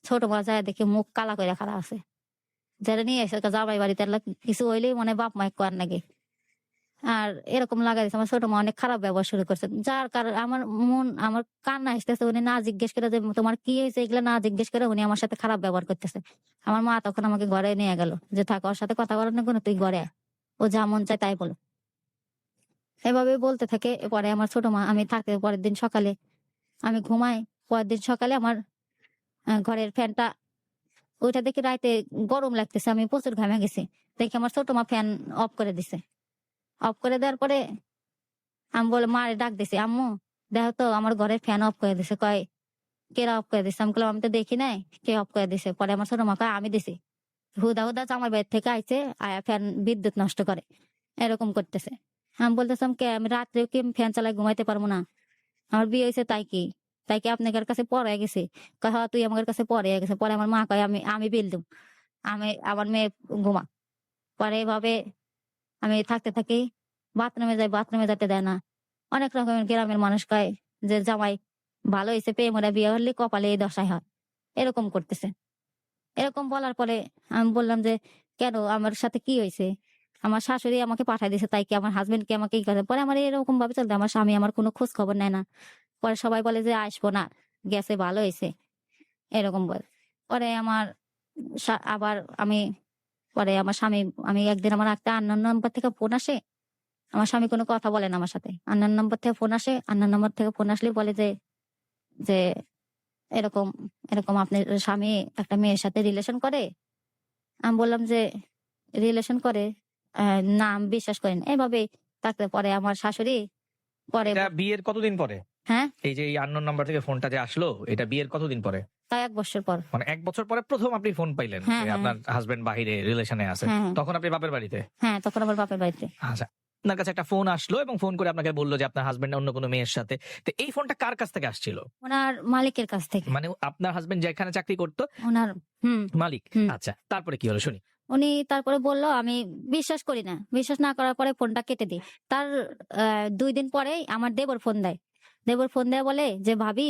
ছোট মা যায় দেখি মুখ কালা করে খাড়া আছে। যারা নিয়ে এসে জামাই বাড়িতে কিছু হইলেই মনে হয় বাপ মাই কর নাকি। আর এরকম লাগাই দিচ্ছে। আমার ছোট মা অনেক খারাপ ব্যবহার শুরু করছে, যার কারণে আমার আমার কান্না আসতেছে। উনি না জিজ্ঞেস করে যে তোমার কি হয়েছে এগুলো না জিজ্ঞেস করে উনি আমার সাথে খারাপ ব্যবহার করতেছে। আমার মা তখন আমাকে ঘরে নিয়ে গেল যে থাক ওর সাথে কথা বলার না কোনো, তুই ঘরে আয়। ও যা মন চায় তাই বলো। এভাবে বলতে থাকে। পরে আমার ছোট মা আমি থাকতে পরের দিন সকালে আমি ঘুমাই। পরের দিন সকালে আমার ঘরের ফ্যানটা ওইটা দেখি রাতে গরম লাগতেছে, আমি প্রচুর ঘামে গেছি। দেখি আমার ছোট মা ফ্যান অফ করে দিছে। অফ করে দেওয়ার পরে আমি বলে মারে ডাক দিছি আম্মু দেখো তো আমার ঘরের ফ্যান অফ করে দিছে। কয় কেরা অফ করে দিছে? আমি বললাম আমি তো দেখি নাই, কে অফ করে দিছে? পরে আমার ছোট মা কয় আমি দিছি। হুদা হুদা আমার বাড়ি থেকে আইছে, আয়া ফ্যান বিদ্যুৎ নষ্ট করে এরকম করতেছে। আমি বলতেছিলাম কে আমি রাত্রে কি ফ্যান চালাই ঘুমাইতে পারবো না? আমার বিয়ে হয়েছে তাই কি? তাই কি আপনাদের কাছে পড়ে গেছে? কয় হ তুই আমার কাছে পড়ে গেছে। পরে আমার মা কয় আমি আমি বিল দিম। আমার মেয়ে ঘুমা। পরে এভাবে আমি থাকতে থাকি। বাথরুমে যাই, বাথরুমে যেতে দেয় না। অনেক রকমের গ্রামের মানুষ কয় যে জামাই ভালো হইছে, প্রেম করে বিয়ে হলে কপালে এই দশাই হয়। এরকম করতেছে। এরকম বলার পরে আমি বললাম যে, "কেন আমার সাথে কি হইছে?" আমার শাশুড়ি আমাকে পাঠায় দিছে। তাই কি আমার হাসব্যান্ড কি আমাকে ই করে? পরে আমার এরকম ভাবে চলতে আমার স্বামী আমার কোনো খোঁজ খবর নেয় না। পরে সবাই বলে যে, "আসবো না। গেছে ভালো হইছে।" এরকম বলে। পরে আমার আবার আমি পরে আমার স্বামী আমি একদিন আমার একটা আননোন নাম্বার থেকে ফোন আসে। আমার স্বামী কোনো কথা বলে না আমার সাথে। আননোন নাম্বার থেকে ফোন আসে। আননোন নাম্বার থেকে ফোন আসলেই বলে যে এরকম, এরকম আপনার স্বামী একটা মেয়ের সাথে রিলেশন করে। আমি বললাম যে, "রিলেশন করে?" না আমি বিশ্বাস করি না। এভাবেই থাকতে পরে আমার শাশুড়ি পরে এটা বিয়ের কতদিন পরে? হ্যাঁ? এই যে এই আননোন নাম্বার থেকে ফোনটা যে আসলো, এটা বিয়ের কতদিন পরে? তাই ১ বৎসর পর। মানে ১ বছর পরে ১ম আপনি ফোন পাইলেন হ্যাঁ, যে হ্যাঁ, আপনার হাসব্যান্ড বাহিরে রিলেশনে আছে। হ্যাঁ, হ্যাঁ, তখন আপনি বাপের বাড়িতে? হ্যাঁ, তখন আমার বাপের বাড়িতে। আচ্ছা। আপনার কাছে একটা ফোন আসলো এবং ফোন করে আপনাকে বলল যে আপনার হাসব্যান্ড অন্য কোনো মেয়ের সাথে। তো এই ফোনটা কার কাছ থেকে আসছিল? উনার মালিকের কাছ থেকে। মানে আপনার হাসব্যান্ড যেখানে চাকরি করতো উনার হুম, মালিক? হুম। আচ্ছা। তারপরে কি হলো শুনি। উনি তারপরে বলল আমি বিশ্বাস করি না। বিশ্বাস না করার পরে ফোনটা কেটে দেই। তার ২ দিন পরেই আমার দেবর ফোন দেয়। দেবর ফোন দেয়া বলে যে, "ভাবি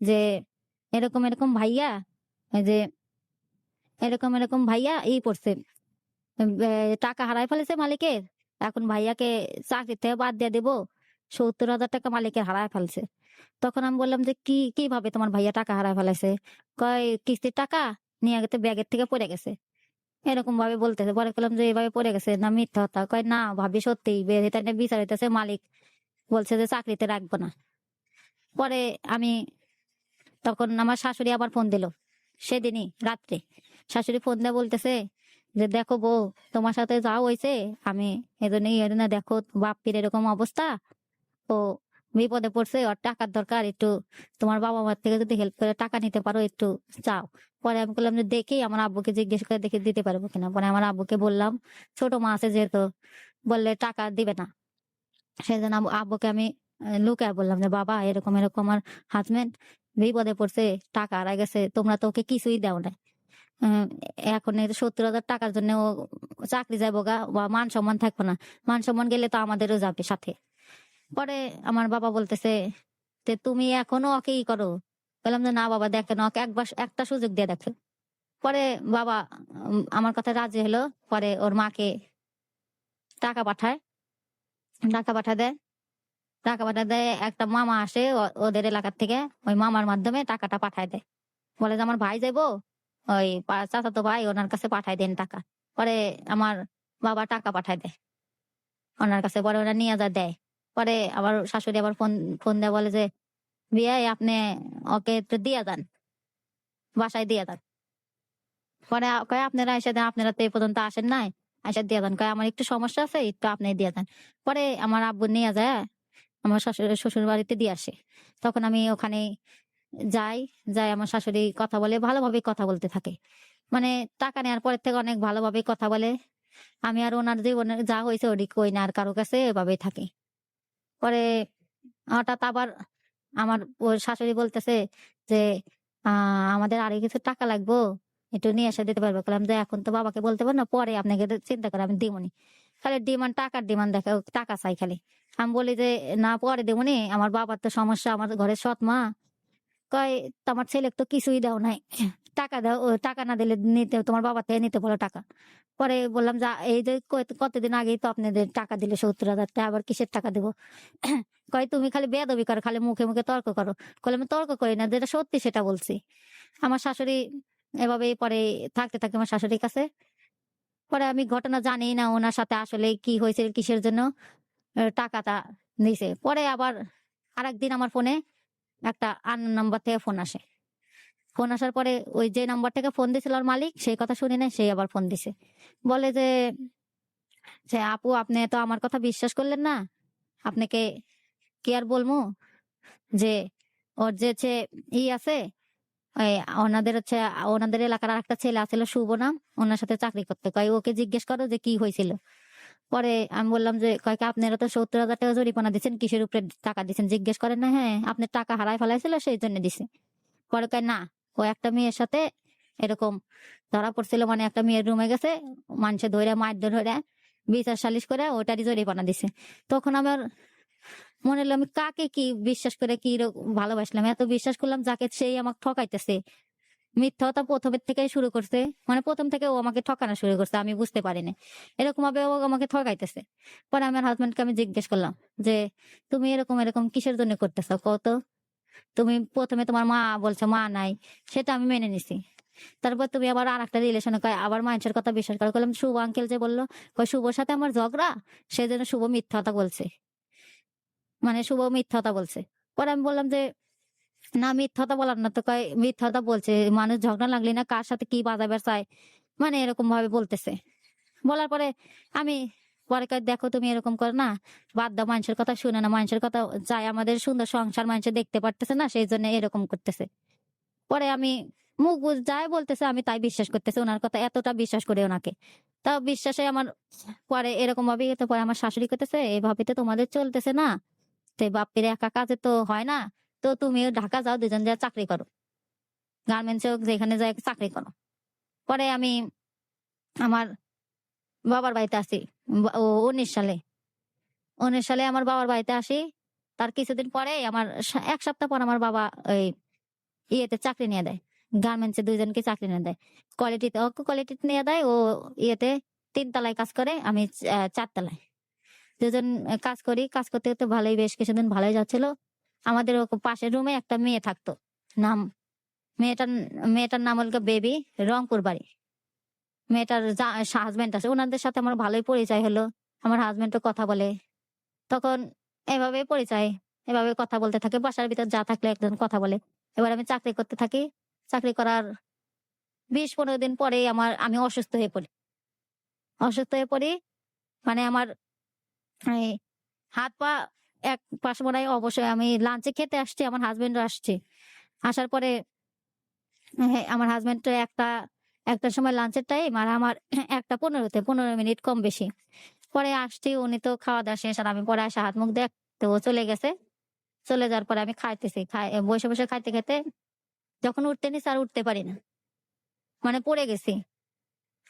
যে এরকম, এরকম ভাইয়া এই যে এরকম, এরকম ভাইয়া পড়ছে। টাকা হারায় ফেলেছে মালিকের। এখন ভাইয়াকে চাকরি থেকে বাদ দিয়ে দেব। ৭০,০০০ টাকা মালিকের হারায় ফেলছে।" তখন আমি বললাম যে, কিভাবে তোমার ভাইয়া টাকা হারায় ফেলাইছে?" কয়, "কিস্তির টাকা নিয়ে গেছে ব্যাগের থেকে পড়ে গেছে।" এরকম ভাবে বলতেছে। পরে বললাম যে, "এভাবে পড়ে গেছে না মিথ্যা কথা?" কয়, "না ভাবি সত্যিই এটা নিয়ে বিচার হইতেছে। মালিক বলছে যে চাকরিতে রাখবো না।" পরে আমি তখন আমার শাশুড়ি আবার ফোন দিল। সেদিনই রাত্রে। শাশুড়ি ফোন দিয়ে বলতেছে যে, "দেখো বউ তোমার সাথে যা হইছে আমি এজন্য দেখো বাপ্পির এরকম অবস্থা। ও বিপদে পড়ছে। ওর টাকার দরকার। একটু তোমার বাবা-মার থেকে যদি হেল্প করে টাকা নিতে পারো একটু চাও।" পরে আমি বললাম যে, "দেখি আমার আব্বুকে জিজ্ঞেস করে দেখি দিতে পারবো কিনা।" পরে আমার আব্বুকে বললাম, ছোট মা আছে যেহেতু, বললে টাকা দিবে না। সেজন্য আব্বুকে আমি লুকায়া বললাম যে, "বাবা এরকম, এরকম আমার হাসব্যান্ড বিপদে পড়ছে, টাকা হারায় গেছে। তোমরা তো ওকে কিছুই দাও নাই। উম এখন এই ৭০,০০০ টাকার জন্য ও চাকরি যাইবো গা বা মান-সম্মান থাকবে না। মান-সম্মান গেলে তো আমাদেরও যাবে সাথে।" পরে আমার বাবা বলতেছে যে, "তুমি এখনো ওকে করো?" বললাম যে, "না বাবা দেখেন ওকে একবার একটা সুযোগ দিয়ে দেখেন।" পরে বাবা আমার কথায় রাজি হলো। পরে ওর মাকে টাকা পাঠায়। টাকা পাঠায় দেয়। টাকা পাঠায় দেয় একটা মামা আসে ওদের এলাকার থেকে। ওই মামার মাধ্যমে টাকাটা পাঠায় দেয়। বলে যে, "আমার ভাই যাইবো, ওই চাচাতো ভাই ওনার কাছে পাঠায় দেন টাকা।" পরে আমার বাবা টাকা পাঠায় দেয় ওনার কাছে। পরে ওরা নিয়ে দেয়। পরে আমার শাশুড়ি আবার ফোন ফোন দিয়ে বলে যে, "বিয়াই আপনি ওকে একটু দিয়া যান। বাসায় দিয়া যান।" পরে কয়, "আপনারা আইসা দেন। আপনারা তো এ পর্যন্ত আসেন নাই। আইসা দিয়া যান।" কয়, "আমার একটু সমস্যা আছে, একটু আপনি দিয়া যান।" পরে আমার আব্বু নিয়ে যায় আমার শ্বশুর বাড়িতে দিয়ে আসে। তখন আমি ওখানে যাই, আমার শাশুড়ি কথা বলে, ভালোভাবেই কথা বলতে থাকে। মানে টাকা নেওয়ার পরের থেকে অনেক ভালোভাবেই কথা বলে। আমি আর ওনার জীবনে যা হইছে ওটি কই না আর কারো কাছে, এভাবেই থাকি। পরে হঠাৎ আবার আমার শাশুড়ি বলতেছে যে, "আ আমাদের আরো কিছু টাকা লাগবো। একটু নিয়ে এসে দিতে পারবে?" বললাম যে, "এখন তো বাবাকে বলতে পারবো না। পরে আপনাকে চিন্তা করে আমি দিবনি।" খালি ডিমান্ড, টাকার ডিমান্ড দেখে, ও টাকা চাই খালি। আমি বলি যে, "না পরে দিবনি। আমার বাবার তো সমস্যা, আমার ঘরের সৎ মা।" কয়, "তোমার ছেলেকে তো কিছুই দাও নাই। টাকা দাও, ও টাকা না দিলে তোমার বাবা থেকে নিতে বলো টাকা।" পরে বললাম যে, "এই যে কতদিন আগেই তো আপনাদের টাকা দিলে ৭০,০০০ টাকা, আবার কিসের টাকা দিব?" কয়, "তুমি খালি বেয়াদবি করো, খালি মুখে, মুখে তর্ক করো।" কইলাম, "আমি তর্ক করি না, যেটা সত্যি সেটা বলছি।" আমার শাশুড়ি এভাবেই পরে থাকতে থাকে আমার শাশুড়ির কাছে। পরে আমি ঘটনা জানিই না উনার সাথে আসলে কি হয়েছে, কিসের জন্য টাকাটা নিছে। পরে আবার আরেকদিন আমার ফোনে একটা আননোন নাম্বার থেকে ফোন আসে। ফোন আসার পরে ওই যে নাম্বার থেকে ফোন দিছিল ওর মালিক, সেই কথা শুনি নাই, সেই আবার ফোন দিছে। বলে যে, "আপু আপনি তো আমার কথা বিশ্বাস করলেন না। আপনাকে কি আর বলবো যে ওর যে আছে, ওই ওনাদের এলাকার আরেকটা ছেলে আছিল শুভ নাম, ওনার সাথে চাকরি করতে। কয় ওকে জিজ্ঞেস করো যে কি হয়েছিল।" পরে আমি বললাম যে কয় কি আপনারা তো 70,000 টাকা জরিমানা দিচ্ছেন, কিসের উপরে টাকা দিচ্ছেন জিজ্ঞেস করেন না? হ্যাঁ, আপনার টাকা হারায় ফেলাইছিল সেই জন্য দিছে। পরে কয় না, ও একটা মেয়ের সাথে এরকম ধরা পড়ছিল, মানে একটা মেয়ের রুমে গেছে, মানুষে ধরে মারধর ধরে বিচার সালিশ করে ওটারই জরিমানা দিছে। তখন আমার মনে হলো আমি কাকে কি বিশ্বাস করে কি ভালোবাসলাম, এত বিশ্বাস করলাম যাকে সেই আমাকে ঠকাইতেছে। মিথ্যাটা প্রথমের থেকেই শুরু করছে, মানে প্রথম থেকে ও আমাকে ঠকানো শুরু করছে, আমি বুঝতে পারিনি এরকম ভাবে ও আমাকে ঠকাইতেছে। পরে আমার হাজবেন্ডকে আমি জিজ্ঞেস করলাম যে তুমি এরকম এরকম কিসের জন্য করতেছো কত? তুমি প্রথমে তোমার মা বলছো মা নাই, সেটা আমি মেনে নিছি। তারপর তুমি আবার আর একটা রিলেশনে কয় আবার মানুষের কথা বিশ্বাস করো। বললাম শুভ আঙ্কেল যে বললো, কয় শুভর সাথে আমার ঝগড়া, সেজন্য শুভ মিথ্যাটা বলছে, মানে শুভ মিথ্যাটা বলছে। পরে আমি বললাম যে না, মিথ্যাটা বলার না তো। কয় মিথ্যাটা বলছে, মানুষ ঝগড়া লাগলে না কার সাথে কি বাজাবার চায়, মানে এরকম ভাবে বলতেছে। বলার পরে আমি পরে কয় দেখো তুমি এরকম করো না, বাদ দাও, মানুষের কথা শুনে না, মানুষের কথা চাই, আমাদের সুন্দর সংসার মানুষে দেখতে পারতেছে না সেই জন্য এরকম করতেছে। পরে আমি মুখ বুঝ যাই বলতেছে আমি তাই বিশ্বাস করতেছি, ওনার কথা এতটা বিশ্বাস করে ওনাকে। তাও বিশ্বাসে আমার পরে এরকম ভাবে তো পরে আমার শাশুড়ি করতেছে এভাবে তো তোমাদের চলতেছে না, তো বাপের একা কাজে তো হয় না, তো তুমিও ঢাকা যাও, দুজন যা চাকরি করো, গার্মেন্টস হোক যেখানে যাই চাকরি করো। পরে আমি আমার বাবার বাড়িতে আসি, 19 সালে। 19 সালে আমার বাবার বাড়িতে আসি। তার কিছুদিন পরে আমার 1 সপ্তাহ পর আমার বাবা ওই ইয়েতে চাকরি নিয়ে দেয়, গার্মেন্টসে দুইজনকে চাকরি নিয়ে দেয়। কোয়ালিটিতে ও কোয়ালিটিতে নিয়ে দেয়, ও ইয়েতে 3 তলায় কাজ করে, আমি 4 তলায়। দুজন কাজ করি, কাজ করতে করতে ভালোই বেশ কিছুদিন ভালোই যাচ্ছিল। আমাদের পাশের রুমে একটা মেয়ে থাকতো, নাম মেয়েটার মেয়েটার নাম হল বেবি, রংপুর বাড়ি। মেয়েটার হাজবেন্ড আছে, ওনাদের সাথে আমার ভালোই পরিচয় হলো। আমার হাজবেন্ডও কথা বলে। তখন এভাবে পরিচয়, এভাবে কথা বলতে থাকে, বাসার ভিতর যা থাকলে একজন কথা বলে। এবার আমি চাকরি করতে থাকি। চাকরি করার 20-15 দিন পরে আমি অসুস্থ হয়ে পড়ি। অসুস্থ হয়ে পড়ি, মানে আমার এই হাত পা এক পাশ মনে হয় অবশ্যই, আমি লাঞ্চে খেতে আসছি, আমার হাজবেন্ডও আসছে। আসার পরে হ্যাঁ, আমার হাজবেন্ড তো একটার সময় লাঞ্চের টাইম, আর আমার 1টা 15-তে 15 মিনিট কম বেশি পরে আসছি। উনি তো খাওয়া দাওয়া শেষ, আর আমি পরে আসে হাত মুখ দেখতে ও চলে গেছে। চলে যাওয়ার পরে আমি খাইতেছি, বসে বসে খাইতে খেতে যখন উঠতে নিছি আর উঠতে পারি না, মানে পড়ে গেছি।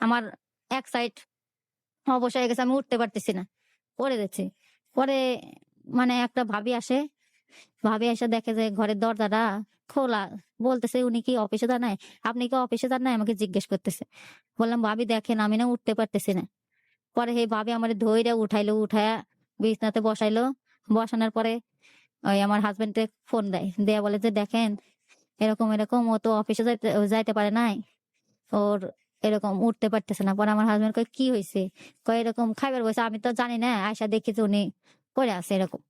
আমার এক সাইড অবশ হয়ে গেছে, আমি উঠতে পারতেছি না, পড়ে যাচ্ছি। পরে মানে একটা ভাবি আসে, ভাবি এসে দেখে যে ঘরের দরজাটা খোলা। বলতেছে উনি কি অফিসে যান নাই? আপনি কি অফিসে যান নাই? আমাকে জিজ্ঞেস করতেছে। বললাম ভাবি দেখেন আমি না উঠতে পারতেছি না। পরে সেই ভাবি আমার ধইরা উঠাইলো, উঠায়া বিছনাতে বসাইলো। বসানোর পরে ওই আমার হাজবেন্ডে ফোন দেয়, দেয়া বলে যে দেখেন এরকম এরকম, ও তো অফিসে যাইতে পারে নাই, ওর এরকম উঠতে পারতেছে না। পরে আমার হাজবেন্ড কয় কি হয়েছে? কয় এরকম খাইবার বসে, আমি তো জানি না, আয়সা দেখি যে উনি পড়ে আছে এরকম।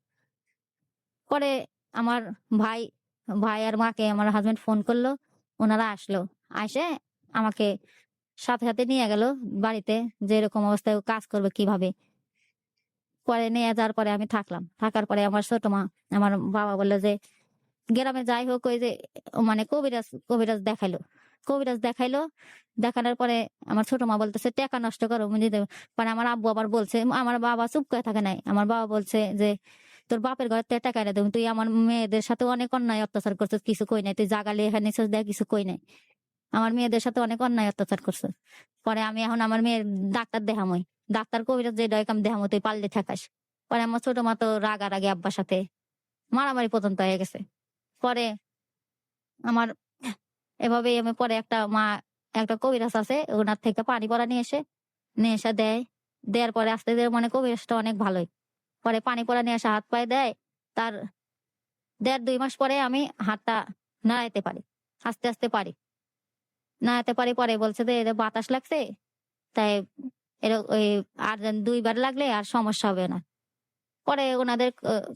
পরে আমার ভাই ভাই আর মাকে আমার হাজবেন্ড ফোন করলো, ওনারা আসলো। আসে আমাকে সাথে সাথে নিয়ে গেল বাড়িতে, যে এরকম অবস্থায় ও কাজ করবে কিভাবে। পরে নিয়ে যাওয়ার পরে আমি থাকলাম, থাকার পরে আমার ছোট মা, আমার বাবা বললো যে গ্রামে যাই হোক ওই যে মানে কবিরাজ কবিরাজ দেখাইলো। কবিরাজ দেখাইলো, দেখানোর পরে আমার ছোট মা বলতেছে টাকা নষ্ট করো বুঝে দেবো। মানে আমার আব্বু আবার বলছে, আমার বাবা চুপ করে থাকে নাই, আমার বাবা বলছে যে তোর বাপের ঘরে থেকে টাকা এনে দেবো, তুই আমার মেয়েদের সাথে অনেক অন্যায় অত্যাচার করছিস, কিছু কই নাই, তুই জাগালে এখানে দেখ কিছু কই নাই, আমার মেয়েদের সাথে অনেক অন্যায় অত্যাচার করছিস। পরে আমি এখন আমার মেয়ের ডাক্তার দেখামই, ডাক্তার কবিরাজ যে ডয়কাম দেখামো, তুই পারলে থাকাস। পরে আমার ছোট মা তো রাগারাগি আব্বার সাথে মারামারি পর্যন্ত হয়ে গেছে। পরে আমার এভাবে আমি পরে একটা কবিরাজ আছে, ওনার থেকে পানি পড়া নিয়ে এসে দেয়। দেওয়ার পরে আস্তে ধীরে মানে কবিরাজটা অনেক ভালোই। পরে পানি পড়া নিয়ে এসে হাত পায়ে দেয়। তার 1.5-2 মাস পরে আমি হাতটা নাড়াইতে পারি, আস্তে আস্তে পারি, নাড়াতে পারি। পরে বলছে যে এদের বাতাস লাগছে, তাই ওই আর 2বার লাগলে আর সমস্যা হবে না। পরে ওনাদের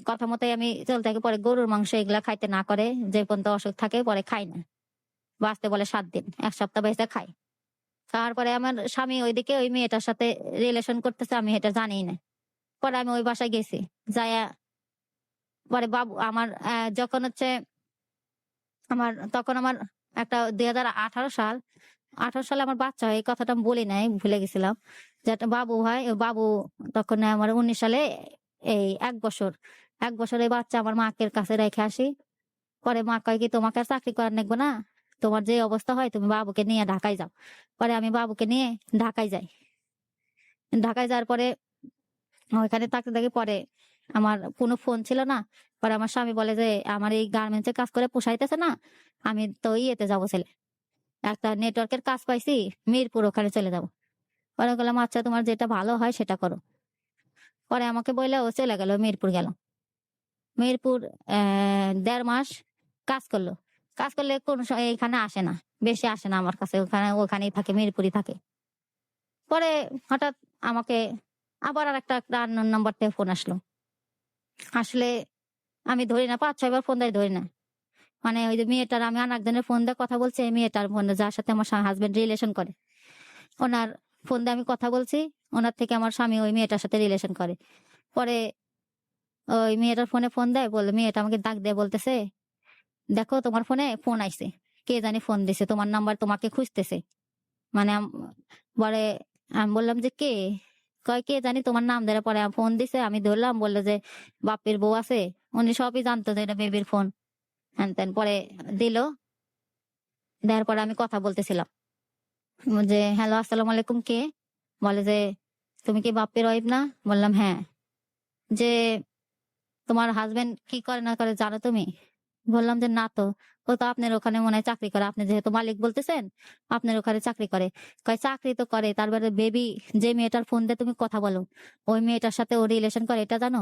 কথা মতোই আমি চলতে থাকি। পরে গরুর মাংস এগুলা খাইতে না করে, যে পর্যন্ত অসুখ থাকে পরে খাই না, বাঁচতে বলে 7 দিন, 1 সপ্তাহ বেঁচে খাই। তারপরে আমার স্বামী ওইদিকে ওই মেয়েটার সাথে রিলেশন করতেছে, আমি এটা জানি না। পরে আমি ওই বাসায় গেছি, যায়া পরে বাবু আমার যখন হচ্ছে তখন আমার একটা 2018 সাল, 2018 সালে আমার বাচ্চা হয়, এই কথাটা আমি বলি নাই, ভুলে গেছিলাম। যে একটা বাবু হয়, ওই বাবু তখন আমার 19 সালে এই 1 বছর। 1 বছর এই বাচ্চা আমার মাকে কাছে রেখে আসি। পরে মা কয় কি তোমাকে আর চাকরি করার লাগবে না। তোমার যে অবস্থা হয় তুমি বাবুকে নিয়ে ঢাকায় যাও। পরে আমি বাবুকে নিয়ে ঢাকায় যাই। ঢাকায় যাওয়ার পরে ওইখানে থাকতে থাকি, পরে আমার কোনো ফোন ছিল না। পরে আমার স্বামী বলে যে আমার এই গার্মেন্টসে কাজ করে পোষাইতেছে না, আমি তো ইয়েতে যাবো ছেলে, একটা নেটওয়ার্কের কাজ পাইছি, মিরপুর ওখানে চলে যাবো। পরে বললাম আচ্ছা তোমার যেটা ভালো হয় সেটা করো। পরে আমাকে বললে ও চলে গেল, মিরপুর গেল। মিরপুর 1.5 মাস কাজ করলো। কাজ করলে কোন এখানে আসে না, বেশি আসে না আমার কাছে, ওখানেই থাকে, মিরপুরই থাকে। পরে হঠাৎ আমাকে আবার আর একটা আননোন নাম্বার থেকে ফোন আসলো। আসলে আমি ধরি না, 5-6 বার ফোন দেয়, ধরি না। মানে ওই যে মেয়েটার, আমি আর একজনের ফোন দিয়ে কথা বলছি, এই মেয়েটার ফোন যার সাথে আমার হাজবেন্ড রিলেশন করে, ওনার ফোন দিয়ে আমি কথা বলছি। ওনার থেকে আমার স্বামী ওই মেয়েটার সাথে রিলেশন করে। পরে ওই মেয়েটার ফোনে ফোন দেয়, বলে মেয়েটা আমাকে ডাক দিয়ে বলতেছে দেখো তোমার ফোনে ফোন আইছে, কে জানি ফোন দিছে, তোমার নাম্বার তোমাকে খুঁজতেছে। মানে পরে আমি বললাম যে কে? কয় কে জানি তোমার নাম ধরে। পরে ফোন দিছে, আমি ধরলাম, বললো যে বাপের বউ আছে। উনি সবই জানতো যে এটা বেবির ফোন, হ্যান ত্যান। পরে দিল, দেওয়ার পরে আমি কথা বলতেছিলাম যে হ্যালো আসসালামু আলাইকুম, কে? বলে যে তুমি কি বাপের ওয়াইফ না? বললাম হ্যাঁ। যে তোমার হাজবেন্ড কি করে না করে জানো তুমি? বললাম যে না তো। ও তো আপনার ওখানে মনে হয় চাকরি করে, আপনি যেহেতু মালিক বলতেছেন, আপনার ওখানে চাকরি করে। কয় চাকরি তো করে, তারপরে বেবি যে মেয়েটার ফোন দিয়ে তুমি কথা বলো, ওই মেয়েটার সাথে ও রিলেশন করে, এটা জানো?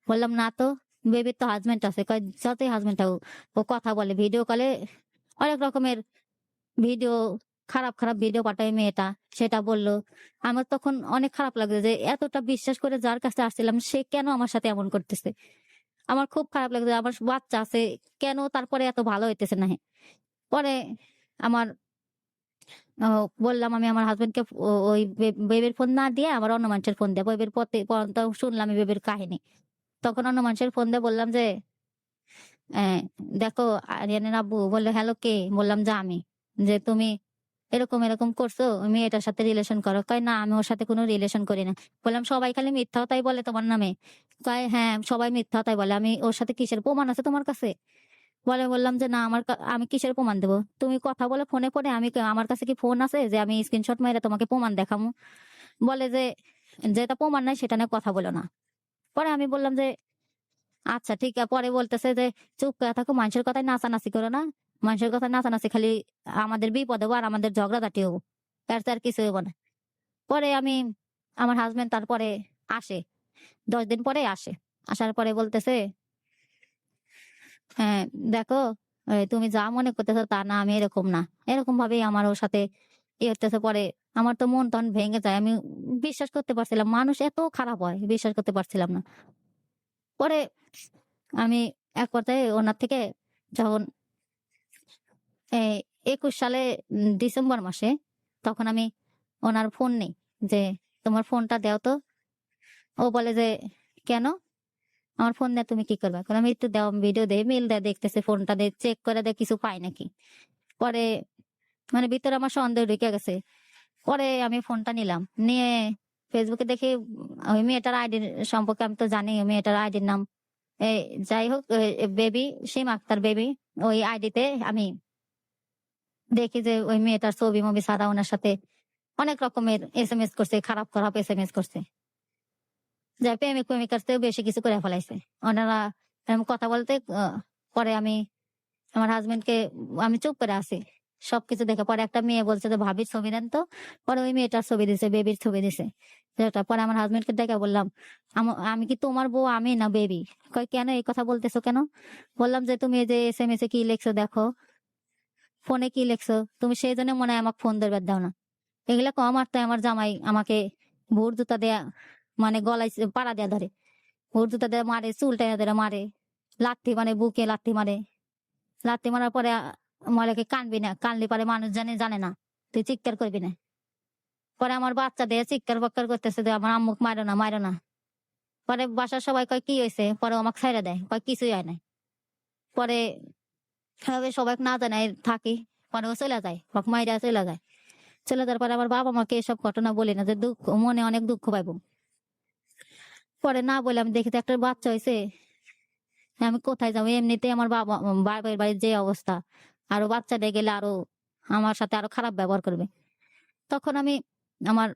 বললাম না তো। বেবির তো হাজবেন্ড আছে। কয় যতই হাজবেন্ড হোক, ও কথা বলে ভিডিও কলে, অনেক রকমের ভিডিও, খারাপ খারাপ ভিডিও পাঠায় মেয়েটা, সেটা বললো। আমার তখন অনেক খারাপ লাগছে যে এতটা বিশ্বাস করে যার কাছে আসছিলাম, সে কেন আমার সাথে এমন করতেছে। আমার খুব খারাপ লাগছে, আমার বাচ্চা আছে, কেন তারপরে এত ভালো হইতেছে না। পরে আমার বললাম আমি আমার হাজবেন্ডকে, ওই বেবির ফোন না দিয়ে আমার অন্য মানুষের ফোন দিয়ে, বেবির পথে শুনলাম এই বেবির কাহিনী। তখন অন্য মানুষের ফোন দিয়ে বললাম যে আহ, দেখো আরিয়ানের আব্বু। বললো হ্যালো, কে? বললাম যে আমি। যে তুমি এরকম এরকম করছো, ওই মেয়েটার সাথে রিলেশন করো। কয় না, আমি ওর সাথে কোনো রিলেশন করি না। বললাম সবাই খালি মিথ্যা তাই বলে তোমার নামে? কয় হ্যাঁ সবাই মিথ্যা তাই বলে। আমি ওর সাথে কিসের প্রমাণ আছে তোমার কাছে? বললাম যে না, আমি কিসের প্রমাণ দেবো? তুমি কথা বলে ফোনে ফোনে, আমি আমার কাছে কি ফোন আছে যে আমি স্ক্রিনশট মেরে তোমাকে প্রমাণ দেখাবো? বলে যে যেটা প্রমাণ নাই সেটা নিয়ে কথা বলো না। পরে আমি বললাম যে আচ্ছা ঠিক আছে। পরে বলতেছে যে চুপ করে থাকো, মানুষের কথায় নাচানাচি করো না। মানুষের কথা নাচানাচি খালি আমাদের বিপদ হবো আর আমাদের ঝগড়াঝাটি হবো, এর তো আর কিছু হবো না। পরে আমার হাজবেন্ড তারপরে আসে, 10 দিন পরে আসে। আসার পরে বলতেছে হ্যাঁ দেখো, তুমি যা মনে করতেছো তা না, আমি এরকম না। এরকম ভাবেই আমার ওর সাথে হতেছে। পরে আমার তো মন তখন ভেঙে যায়, আমি বিশ্বাস করতে পারছিলাম মানুষ এত খারাপ হয়, বিশ্বাস করতে পারছিলাম না। পরে আমি এক পর্যায়ে ওনার থেকে যখন এই 21 সালে ডিসেম্বর মাসে, তখন আমি ওনার ফোন নেই, যে তোমার ফোনটা দাও তো। ও বলে যে কেন? আমার ফোন দিয়ে তুমি কি করবে? কারণ আমি একটু দেও, ভিডিও দেয়, মেল দেয়, দেখতেছে, ফোনটা দিয়ে চেক করে দেয় কিছু পাই নাকি। পরে মানে ভিতরে আমার সন্দেহ ঢুকে গেছে। পরে আমি ফোনটা নিলাম, নিয়ে ফেসবুকে দেখি ওই মেয়েটার আইডি সম্পর্কে আমি তো জানি, ওই মেয়েটার আইডির নাম এই যাই হোক বেবি, সীমা আক্তার বেবি। ওই আইডিতে আমি দেখি যে ওই মেয়েটার ছবি মবি ছাড়া ওনার সাথে অনেক রকমের SMS করছে, খারাপ খারাপ SMS করছে, যা প্রেমিক প্রেমিকার চেয়েও বেশি কিছু করে ফেলাইছে ওনারা। এরকম কথা বলতে পরে আমার হাজবেন্ডকে, আমি চুপ করে আছি সবকিছু দেখে। পরে একটা মেয়ে বলছে যে ভাবির ছবি দেন তো। পরে ওই মেয়েটার ছবি দিছে, বেবির ছবি দিছে যেটা। পরে আমার হাজবেন্ডকে দেখে বললাম আমি কি তোমার বউ আমি না বেবি? কয় কেন এই কথা বলতেছো কেন? বললাম যে তুমি এই যে SMS কি লেখছো দেখো, ফোনে কি লেখছো তুমি, সেই জন্য মনে হয় আমাকে ফোন ধরবার দাও না। এগুলা কম আর তো আমার জামাই আমাকে ভোর জুতা দেয়া, মানে গলায় পাড়া দেয়া ধরে, ভোর জুতা দেয়া মারে, চুল টেনে ধরে মারে, লাথি মানে বুকে লাথি মারে। লাথি মারার পরে মলাকে কানবি না, কানলে পরে মানুষ জানে না, তুই চিৎকার করবি না। পরে আমার বাচ্চা দিয়ে চিৎকার বাক্কার করতেছে যে আমার আম্মুক মারো না, মারো না। পরে বাসার সবাই কয় কি হয়েছে? পরে আমাকে ছাইড়া দেয়, কয় কিছুই হয় না। পরে এভাবে সবাই না জানাই থাকি। পরে ও চলে যায়, মাইরা চলে যায়। চলে যাওয়ার পরে আমার বাবা মাকে এসব ঘটনা বলি না, যে দুঃখ মনে অনেক দুঃখ পাইবো। পরে না বলে আমি দেখি তো একটা বাচ্চা হয়েছে, আমি কোথায় যাবো? এমনিতে আমার বাবার বাড়ির যে অবস্থা, আরো বাচ্চাটা গেলে আরো আমার সাথে আরো খারাপ ব্যবহার করবে। তখন আমার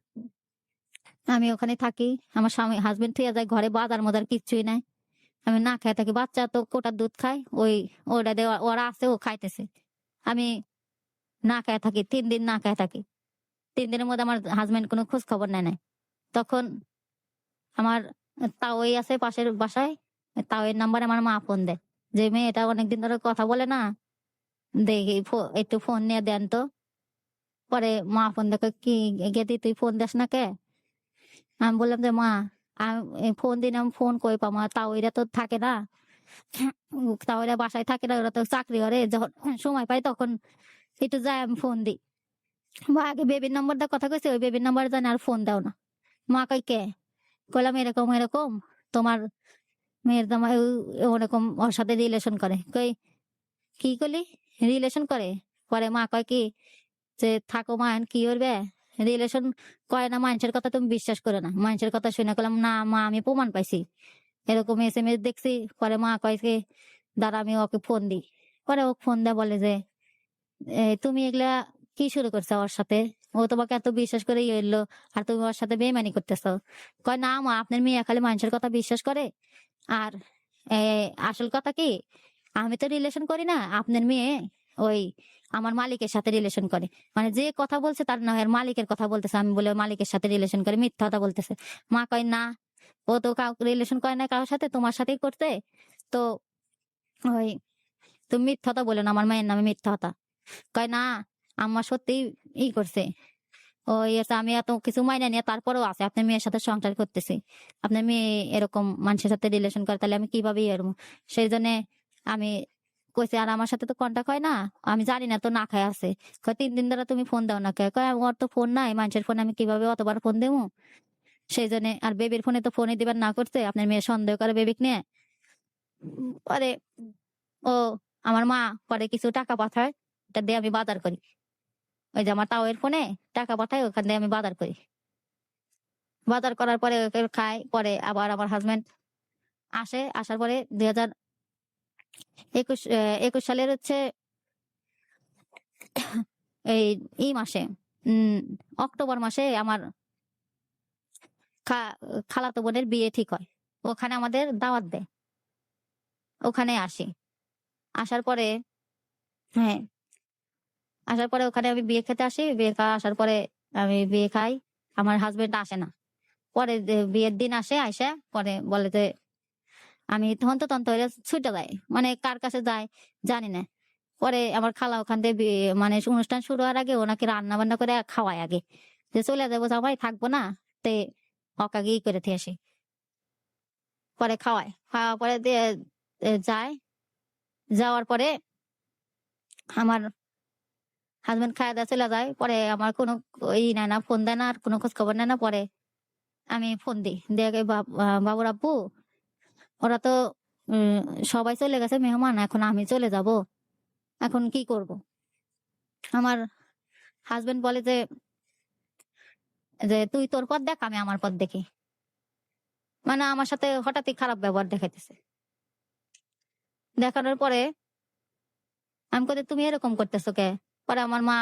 আমি ওখানে থাকি, আমার স্বামী হাজবেন্ড থুয়ে যায় ঘরে, বাজার মজার কিচ্ছুই নাই। আমি না খেয়ে থাকি, বাচ্চা তো কোটার দুধ খায়, ওটা দেওয়া ওরা আছে, ও খাইতেছে। আমি না খেয়ে থাকি, 3 দিন না খেয়ে থাকি। 3 দিনের মধ্যে আমার হাজবেন্ড কোনো খোঁজ খবর নেয় নাই। তখন আমার তাওই আছে পাশের বাসায়, তাওয়ের নাম্বারে আমার মা ফোন দেয়, যে মেয়েটা অনেকদিন ধরে কথা বলে না, দেখি একটু ফোন নিয়ে দেন তো। পরে মা ফোন দেখে, কি গেদি তুই ফোন দিস না কে? আমি বললাম যে মা, আমি ফোন দিলাম, ফোন কই পামা, তাওইরা তো থাকে না, তাওইরা বাসায় থাকে না, ওরা তো চাকরি করে, যখন সময় পাই তখন একটু যাই আমি ফোন দিই। বা আগে বেবির নাম্বার দিয়ে কথা কইছে, ওই বেবির নাম্বার জানি আর ফোন দাও না। মা কই কে? কইলাম এরকম এরকম তোমার মেয়ের জামাই ওরকম ওর সাথে রিলেশন করে। কই কি করলি? রিলেশন করে? পরে মা কয় কি, যে থাকো মা, এখন কি করবে? রিলেশন করে না, মানুষের কথা তুমি বিশ্বাস করো না। মানুষের কথা শুনে করলাম, না মা আমি প্রমাণ পাইছি, এরকম SMS দেখছি। পরে মা কয় কি, দাঁড়া আমি ওকে ফোন দিই। পরে ও ফোন দেয়, বলে যে তুমি এগুলা কি শুরু করছো ওর সাথে? ও তোমাকে এত বিশ্বাস করে ইয়ে এলো, আর তুমি ওর সাথে বেইমানি করতেছো। কয় না মা, আপনার মেয়ে খালি মানুষের কথা বিশ্বাস করে। আর এ, আসল কথা কি, আমি তো রিলেশন করি না, আপনার মেয়ে ওই আমার মালিকের সাথে রিলেশন করে। মানে যে কথা বলছে তার না হয় মালিকের কথা বলতেছে। আমি বলে মালিকের সাথে রিলেশন করে, মিথ্যা কথা বলতেছে। মা কয় না, ও তো কাউকে রিলেশন করে না কারোর সাথে, তোমার সাথেই করতে। তো ওই তুমি মিথ্যা কথা বলে না, আমার মায়ের নামে মিথ্যা কথা। কয় না, আম্মা সত্যি ই করছে। ওই আছে, আমি এত কিছু মাইনা নিয়ে তারপরেও আছে আপনার মেয়ের সাথে সংসার করতেছি। আপনার মেয়ে এরকম মানুষের সাথে রিলেশন করে, তাহলে আমি কিভাবে ইয়ে করবো? সেই জন্য আমি কইছি, আর আমার সাথে তো কন্টাক্ট হয় না, আমি জানি না তো না খায় আছে। কয় 3 দিন ধরে তুমি ফোন দাও না কে? কয় ওর তো ফোন নাই, মানুষের ফোন আমি কিভাবে অতবার ফোন দেবো? সেই জন্য, আর বেবির ফোনে তো ফোনই দিবার না করতে, আপনার মেয়ে সন্দেহ করে বেবিক নিয়ে। পরে ও আমার মা পরে কিছু টাকা পাঠায়, এটা দিয়ে আমি বাজার করি। ওই যে আমার তাওয়ের ফোনে টাকা পাঠায়, ওখান দিয়ে আমি বাজার করি। বাজার করার পরে ওকে খাই। পরে আবার আমার হাজবেন্ড আসে, আসার পরে 2021 সালের হচ্ছে এই মাসে, উম অক্টোবর মাসে আমার খালাতো বোনের বিয়ে ঠিক হয়। ওখানে আমাদের দাওয়াত দেয়, ওখানে আসি। আসার পরে, হ্যাঁ, আসার পরে ওখানে আমি বিয়ে খেতে আসি। বিয়ে খাওয়া আসার পরে আমি বিয়ে খাই, আমার হাজবেন্ড আসে না। পরে বিয়ের দিন আসে, আইসা পরে বলে যে আমি তখন তো তন্ত হয়ে ছুটে যাই, মানে কার কাছে যায় জানি না। পরে আমার খালা ওখান থেকে মানে অনুষ্ঠান শুরু হওয়ার আগে ওনাকে রান্না বান্না করে খাওয়ায় আগে, যে চলে যাবো জামাই থাকবো না, তে অকাগে ই করে দিয়ে আসি। পরে খাওয়া পরে দিয়ে যায়। যাওয়ার পরে আমার হাজবেন্ড খাওয়া দাওয়া চলে যায়। পরে আমার কোনো নেয় না, ফোন দেয় না, আর কোনো খোঁজ খবর নেয় না। পরে আমি ফোন দিই, দিয়ে বাবুর আব্বু, ওরা তো উম, সবাই চলে গেছে মেহমান, এখন আমি চলে যাব, এখন কি করব? আমার হাজবেন্ড বলে যে যে তুই তোর পথ দেখ, আমি আমার পথ দেখি। মানে আমার সাথে হঠাৎই খারাপ ব্যবহার দেখাইতেছে। দেখানোর পরে আমি কই, তুমি এরকম করতেছো কে? পরে আমার মা,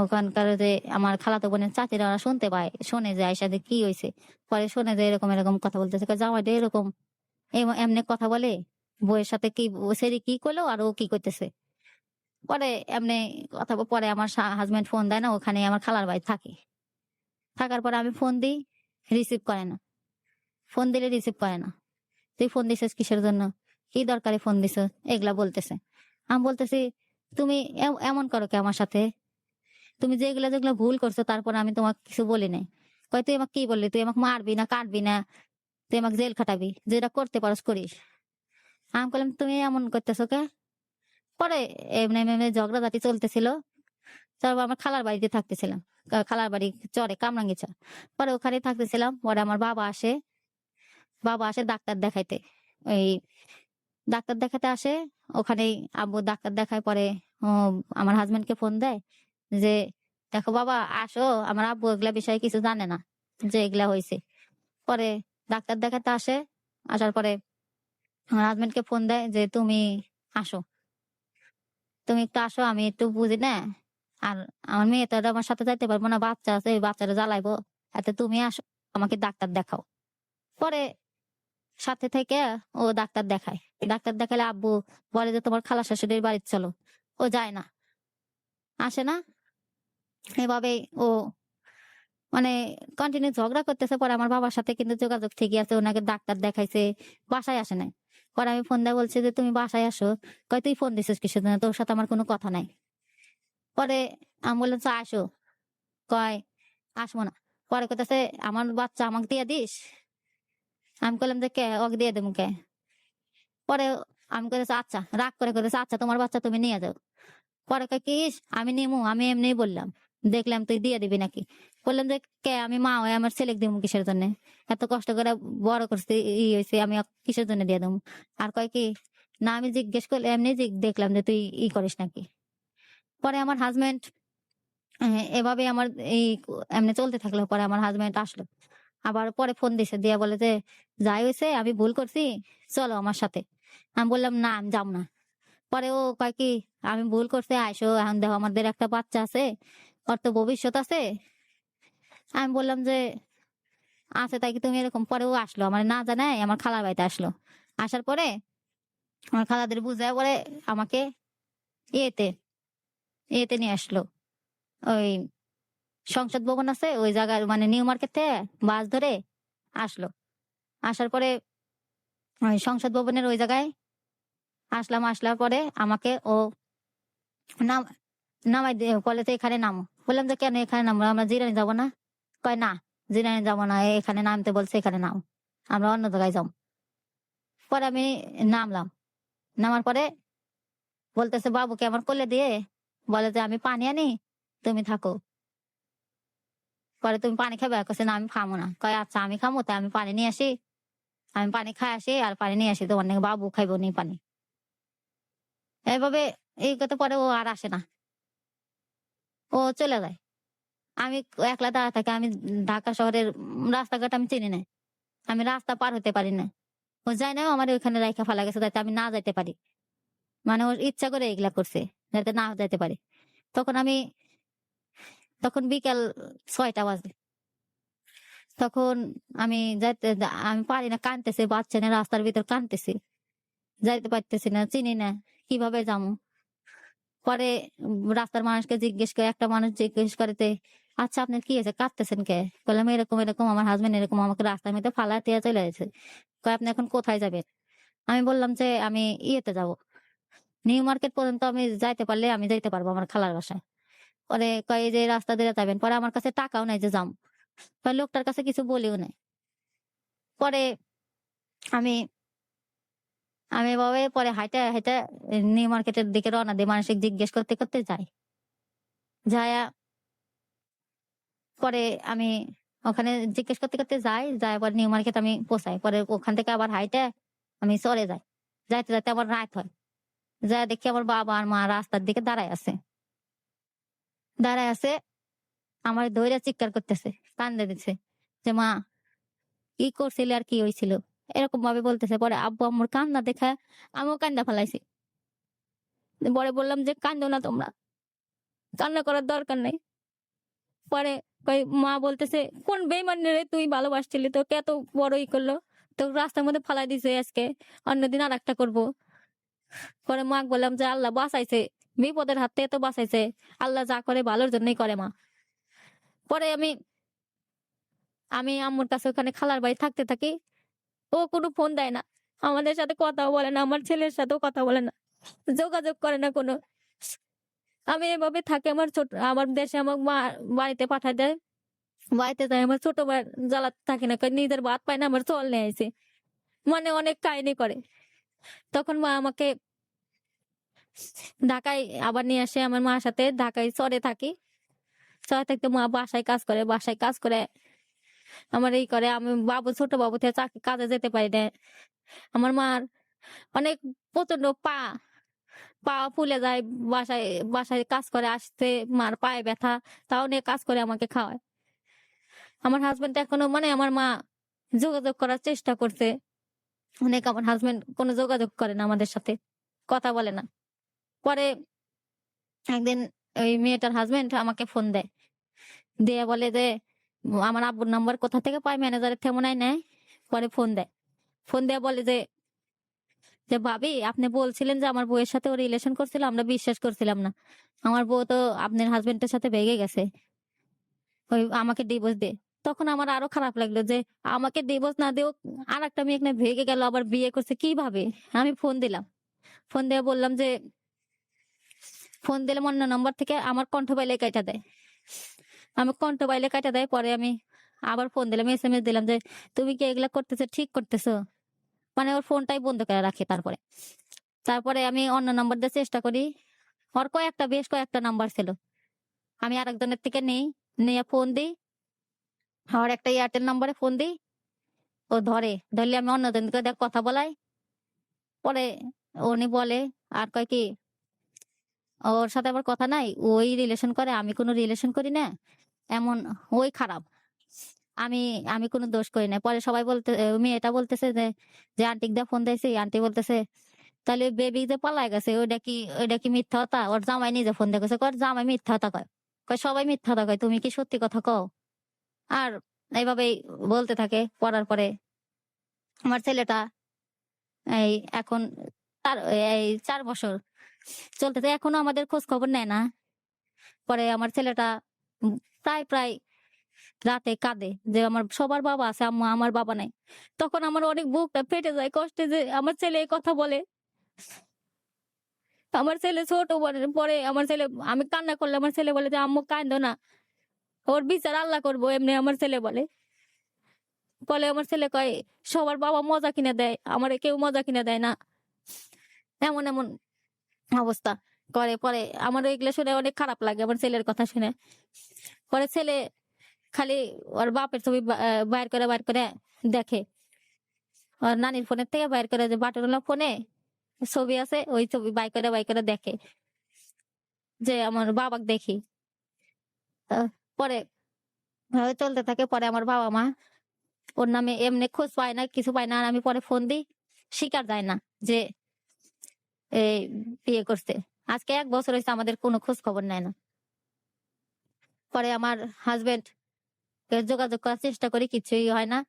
ওখানকার যে আমার খালাতো বোনের চাচিরা, ওরা শুনতে পায়, শোনে যে আয়সা যে কি হয়েছে। পরে শোনে যে এরকম এরকম কথা বলতেছে, জামাইটা এরকম এমনি কথা বলে, বউয়ের সাথে কি সেরি কি করলো, আর ও কি করতেছে। পরে এমনি কথা পরে আমার হাজবেন্ড ফোন দেয় না, ওখানে আমার খালার বাড়ি থাকে। থাকার পরে আমি ফোন দিই, রিসিভ করে না। ফোন দিলে রিসিভ করে না। তুই ফোন দিছিস কিসের জন্য? কি দরকারে ফোন দিছ? এগুলা বলতেছে। আমি বলতেছি, তুমি এমন করো কে আমার সাথে? তুমি যেগুলা যেগুলা ভুল করছো, তারপর আমি তোমাকে কিছু বলি নাই। কয় তুই আমাকে কি বললি? তুই আমাকে মারবি না, কাটবি না, তুই আমাকে জেল খাটাবি, যেটা করতে পারস করিস। আমি বললাম, তুমি এমন করতেছো কে? পরে এমনি এমনি ঝগড়াঝাটি চলতেছিল। তারপর আমার খালার বাড়িতে থাকতেছিলাম। খালার বাড়ি চরে কামরাঙ্গিচা। পরে ওখানে থাকতেছিলাম। পরে আমার বাবা আসে ডাক্তার দেখাইতে। ওই ডাক্তার দেখাতে আসে, ওখানেই আব্বু ডাক্তার দেখায়। পরে ও আমার হাজবেন্ডকে ফোন দেয় যে দেখো বাবা আসো, আমার আব্বু এগুলা বিষয়ে কিছু জানে না যে এগুলা হয়েছে। পরে ডাক্তার দেখাতে আসে, আসার পরে আমার হাজবেন্ডকে ফোন দেয় যে তুমি আসো, তুমি একটু আসো, আমি একটু বুঝি না। আর আমার মেয়ে তো আর আমার সাথে যাইতে পারবো না, বাচ্চা আছে, এই বাচ্চারা জ্বালাইবো। এতে তুমি আসো, আমাকে ডাক্তার দেখাও। পরে সাথে থেকে ও ডাক্তার দেখায়। ডাক্তার দেখালে আব্বু বলে যে তোমার খালা শাশুড়ির বাড়ি চলো। ও যায় না, আসে না। এভাবেই ও মানে কন্টিনিউ ঝগড়া করতেছে। পরে আমার বাবার সাথে কিন্তু যোগাযোগ ঠিকই আছে, ওনাকে ডাক্তার দেখাইছে, বাসায় আসে নাই। পরে আমি ফোন দিয়ে বলছি যে তুমি বাসায় আসো। কয় তুই ফোন দিছিস কিসের জন্য, তোর সাথে আমার কোনো কথা নাই। পরে আমি বললাম যে আসো। কয় আসবো না। পরে কইতাছে আমার বাচ্চা আমাকে দিয়ে দিস। আমি বললাম যে কে, ওকে দিয়ে দেবো কে। পরে আমি কইতেছি আচ্ছা, রাগ করে কইতেছে আচ্ছা তোমার বাচ্চা তুমি নিয়ে যাও। পরে কয় কি আমি নিমু, আমি এমনি বললাম, দেখলাম তুই দিয়ে দিবি নাকি। বললাম যে কে, আমি মা হয়ে আমার ছেলেকে দিব কিসের জন্য, এত কষ্ট করে বড় করছি, হয়েছে, আমি ওকে কিসের জন্য দিয়ে দেবো। আর কয় কি না, আমি জিজ্ঞেস করলে এমনি দেখলাম যে তুই করিস নাকি। পরে আমার হাজবেন্ড এভাবে আমার এই এমনি চলতে থাকলো। পরে আমার হাজবেন্ড আসলো, আবার পরে ফোন দিছে, দিয়া বলে যে যাই হয়েছে আমি ভুল করছি, চলো আমার সাথে। আমি বললাম না আমি যাবো না। পরে ও কয় কি আমি ভুল করছি, আইসো, এখন দেখো আমাদের একটা বাচ্চা আছে, ওর তো ভবিষ্যৎ আছে। আমি বললাম যে আছে তাই কি তুমি এরকম। পরে ও আসলো, আমার না জানাই আমার খালার বাড়িতে আসলো। আসার পরে আমার খালাদের বুঝায় পরে আমাকে ইয়েতে ইয়েতে নিয়ে আসলো, ওই সংসদ ভবন আছে ওই জায়গার, মানে নিউ মার্কেট থেকে বাস ধরে আসলো। আসার পরে ওই সংসদ ভবনের ওই জায়গায় আসলাম। আসলার পরে আমাকে ও নাম নামাই দিয়ে বলে যে এখানে নামো। বললাম যে কেন এখানে নামবো, আমরা জিরানি যাবো না। কয় না, জিরানি যাবো না, এখানে নামতে বলছে, এখানে নাম, আমরা অন্য জায়গায় যাবো। পরে আমি নামলাম। নামার পরে বলতেছে বাবুকে আমার কোলে দিয়ে বলে যে আমি পানি আনি, তুমি থাকো। পরে তুমি পানি খাবে, কছে না আমি খামো না। কয় আচ্ছা আমি খামো, তাই আমি পানি নিয়ে আসি, আমি পানি খাই আসি আর পানি নিয়ে আসি, তোমার নাকি বাবু খাইবো নি পানি। এভাবে এই কথা। পরে ও আর আসে না, ও চলে যায়। আমি একলা দাঁড়া থাকি। আমি ঢাকা শহরের রাস্তাঘাট আমি চিনি না, আমি রাস্তা পার হতে পারি না। ও যায় না, আমার ওইখানে রাইখা ফেলা গেছে যাতে আমি না যাইতে পারি। মানে ওর ইচ্ছা করে এগুলা করছে যাতে না যাইতে পারি। তখন আমি তখন বিকাল ৬টা বাজে। তখন আমি যাইতে আমি পারি না, কানতেছে, বাচ্চা নিয়ে রাস্তার ভিতর কানতেছি, যাইতে পারতেছি না, চিনি না কিভাবে যাবো। পরে রাস্তার মানুষকে জিজ্ঞেস করে, একটা মানুষ জিজ্ঞেস করেতে আচ্ছা আপনার কি হয়েছে, কাঁদতেছেন কে। বললাম এরকম এরকম আমার হাজবেন্ড এরকম আমাকে রাস্তার মধ্যে ফালা দিয়ে চলে গেছে। কয় আপনি এখন কোথায় যাবেন। আমি বললাম যে আমি ইয়েতে যাব, নিউ মার্কেট পর্যন্ত আমি যাইতে পারলে আমি যাইতে পারবো আমার খালার বাসায়। পরে কয় এই যে রাস্তা দিয়ে যাবেন। পরে আমার কাছে টাকাও নাই যে যাম। পরে লোকটার কাছে কিছু বলিও নাই। পরে আমি আমি এভাবে পরে হাইটা হাইটা নিউ মার্কেটের দিকে রওনা দিই, মানুষকে জিজ্ঞেস করতে করতে যাই। যায়া পরে আমি ওখানে জিজ্ঞেস করতে করতে যাই, যাই পরে নিউ মার্কেট আমি পৌঁছাই। পরে ওখান থেকে আবার হাইটা আমি চলে যাই। যাইতে যাইতে আমার রাত হয়। যা দেখি আমার বাবা আর মা রাস্তার দিকে দাঁড়ায় আছে। দাঁড়ায় আছে, আমার ধইরা চিৎকার করতেছে, কান্দে দিচ্ছে যে মা কি করছিলে আর কি হয়েছিল, এরকম ভাবে বলতেছে। পরে আব্বু আম্মুর কান্না দেখা আমিও কান্দা ফেলাইছি। পরে বললাম যে কান্দো না তোমরা, কান্না করার দরকার নেই। পরে মা বলতেছে কোন বেইমান রে তুই ভালোবাসছিলি, তোকে এত বড় করলো, তো রাস্তার মধ্যে ফালাই দিছে, আজকে অন্যদিন আর একটা করবো। পরে মা বললাম যে আল্লাহ বাঁচাইছে, বিপদের হাত থেকে তো বাঁচাইছে, আল্লাহ যা করে ভালোর জন্যই করে মা। পরে আমি আমি আম্মুর কাছে ওখানে খালার বাড়ি থাকতে থাকি। ও কোনো ফোন দেয় না, আমাদের সাথে কথাও বলে না, আমার ছেলের সাথেও কথা বলে না, যোগাযোগ করে না কোনো। আমি এভাবে থাকি। আমার দেশে আমার মা বাড়িতে পাঠায় দেয়, বাড়িতে যাই আমার ছোট ভাই জ্বালাতে থাকে না, কয় নিজের ভাত পায় না, আমার চল নিয়ে আইছে, মানে অনেক কাহিনী করে। তখন মা আমাকে ঢাকায় আবার নিয়ে আসে, আমার মার সাথে ঢাকায় চরে থাকি। চরে থাকতে মা বাসায় কাজ করে, বাসায় কাজ করে আমার এই করে। আমি ছোট বাবু থেকে চাকরি কাজে যেতে পারি না। আমার মার অনেক প্রচন্ড পা পা ফুলে যায়, বাসায় বাসায় কাজ করে আসতে মার পায়ে ব্যথা, তাও নিয়ে কাজ করে আমাকে খাওয়ায়। আমার হাজবেন্ড এখনো মানে আমার মা যোগাযোগ করার চেষ্টা করছে অনেক, আমার হাজবেন্ড কোনো যোগাযোগ করে না আমাদের সাথে, কথা বলে না। পরে একদিন ওই মেয়েটার হাজবেন্ড আমাকে ফোন দেয়, দিয়ে বলে যে আমার আব্বুর নাম্বার কোথা থেকে পায়, ম্যানেজারের থেমনাই নেয়। পরে ফোন দেয়, ফোন দিয়ে বলে যে যে ভাবি আপনি বলছিলেন যে আমার বউয়ের সাথে ও রিলেশন করছিল, আমরা বিশ্বাস করছিলাম না। আমার বউ তো আপনার হাজবেন্ডের সাথে ভেগে গেছে, ওই আমাকে ডিভোর্স দিয়ে। তখন আমার আরো খারাপ লাগলো যে আমাকে ডিভোর্স না দিয়েও আর একটা মেয়ে এখানে ভেগে গেল, আবার বিয়ে করছে কিভাবে। আমি ফোন দিলাম, ফোন দিয়ে বললাম যে ফোন দিলাম অন্য নম্বর থেকে, আমার কণ্ঠ বাইলে কেটে দেয়, আমি কণ্ঠ বাইলে কেটে দেয়। পরে আমি আবার ফোন দিলাম, এসএমএস দিলাম যে তুমি কি এগুলা করতেছো, ঠিক করতেছো? মানে ওর ফোনটাই বন্ধ করে রাখি। তারপরে তারপরে আমি অন্য নাম্বার দিয়ে চেষ্টা করি, ওর কয়েকটা বেশ কয়েকটা নাম্বার ছিল, আমি আরেকজনের থেকে নেই, নিয়ে ফোন দিই, আর একটা এয়ারটেল নাম্বারে ফোন দিই, ও ধরে, ধরলে আমি অন্যজনকে দিয়ে কথা বলাই। পরে উনি বলে আর কয় কি ওর সাথে আমার কথা নাই, ওই রিলেশন করে, আমি কোনো রিলেশন করি না, এমন ওই খারাপ, আমি আমি কোনো দোষ করি না। পরে সবাই বলতে মেয়েটা বলতেছে যে যে আন্টিক দা ফোন দিয়েছি, আন্টি বলতেছে তাহলে বেবি যে পালায় গেছে ওইটা কি মিথ্যা কথা? ওর জামাই নিজে ফোন দেখেছে, ওর জামাই মিথ্যা কথা কয়, কয় সবাই মিথ্যা কথা কয়, তুমি কি সত্যি কথা কও? আর এইভাবেই বলতে থাকে। পড়ার পরে আমার ছেলেটা এই এখন তার এই 4 বছর চলতেছে, এখনো আমাদের খোঁজ খবর নেয় না। পরে আমার ছেলেটা প্রায় প্রায় রাতে কাঁদে যে আমার সবার বাবা আছে, আম্মা আমার বাবা নাই। তখন আমার অনেক বুকটা ফেটে যায় কষ্টে যে আমার ছেলে এই কথা বলে। আমার ছেলে ছোট পরে আমার ছেলে, আমি কান্না করলে আমার ছেলে বলে যে আম্মু কাঁদো না, ওর বিচার আল্লাহ করবো, এমনি আমার ছেলে বলে। বলে আমার ছেলে কয় সবার বাবা মজা কিনে দেয়, আমার কেউ মজা কিনে দেয় না, এমন এমন অবস্থা করে। পরে আমার এগুলো শুনে অনেক খারাপ লাগে আমার ছেলের কথা শুনে। পরে ছেলে খালি ওর বাপের ছবি বাইর করে দেখে, ওর নানির ফোনের থেকে বাইর করে, যে বাটনওয়ালা ফোনে ছবি আছে, ওই ছবি বাই করে দেখে যে আমার বাবাকে দেখি। আহ, পরে চলতে থাকে। পরে আমার বাবা মা ওর নামে এমনি খোঁজ পায় না, কিছু পায় না। আর আমি পরে ফোন দিই, স্বীকার যায় না যে এই বিয়ে করছে। আজকে 1 বছর হয়েছে, আমাদের কোনো খোঁজ খবর নেয় না। পরে আমার হাজবেন্ড যোগাযোগ করার চেষ্টা করি, কিছুই হয় না।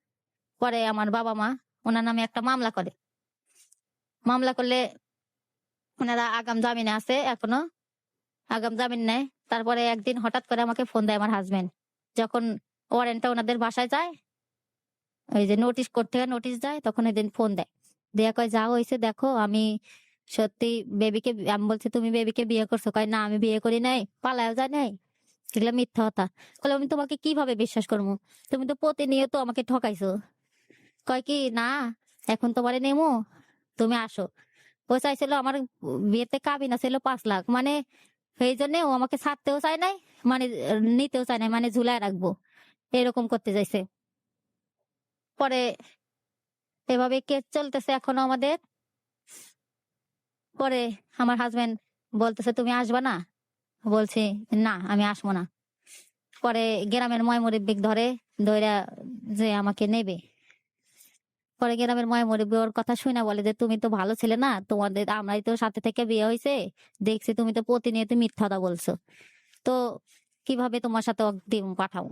পরে আমার বাবা মা ওনার নামে একটা মামলা করে, মামলা করলে ওনারা আগাম জামিনে আছে, এখনো আগাম জামিন নেয়। তারপরে একদিন হঠাৎ করে আমাকে ফোন দেয় আমার হাজবেন্ড, যখন ওয়ারেন্টটা ওনাদের বাসায় যায়, ওই যে নোটিশ কোর্ট থেকে নোটিশ যায়, তখন এদিন ফোন দেয়, দিয়া কয় যা হয়েছে দেখো, আমি সত্যি বেবিকে, আমি বলছি তুমি বেবিকে বিয়ে করছো? কয় না আমি বিয়ে করি নাই, পালায়ও যায় নাই, এগুলা মিথ্যা কথা। বলে আমি তোমাকে কিভাবে বিশ্বাস করবো, তুমি তো প্রতিনিয়ত আমাকে ঠকাইছো। কয় কি না, এখন তোমারে নেমো, তুমি আসো। ও চাইছিল আমার বিয়েতে কাবিনা ছিল 5 লাখ, মানে সেই জন্য ও আমাকে ছাড়তেও চায় নাই, মানে নিতেও চায় নাই, মানে ঝুলায় রাখবো, এরকম করতে চাইছে। পরে এভাবে কেস চলতেছে এখনো আমাদের। পরে আমার হাজবেন্ড বলতেছে তুমি আসবা না, বলছি না আমি আসবো না। পরে গ্রামের ময় মুরব্বিক ধরে ধইরা যে আমাকে নেবে। পরে গ্রামের ময় মুরব্বি ওর কথা শুনে বলে যে তুমি তো ভালো ছেলে না, তোমাদের আমরাই তো সাথে থেকে বিয়ে হয়েছে, দেখছি তুমি তো প্রতিনিয়ত মিথ্যা কথা বলছো, তো কিভাবে তোমার সাথে অগ্রিম পাঠাবো?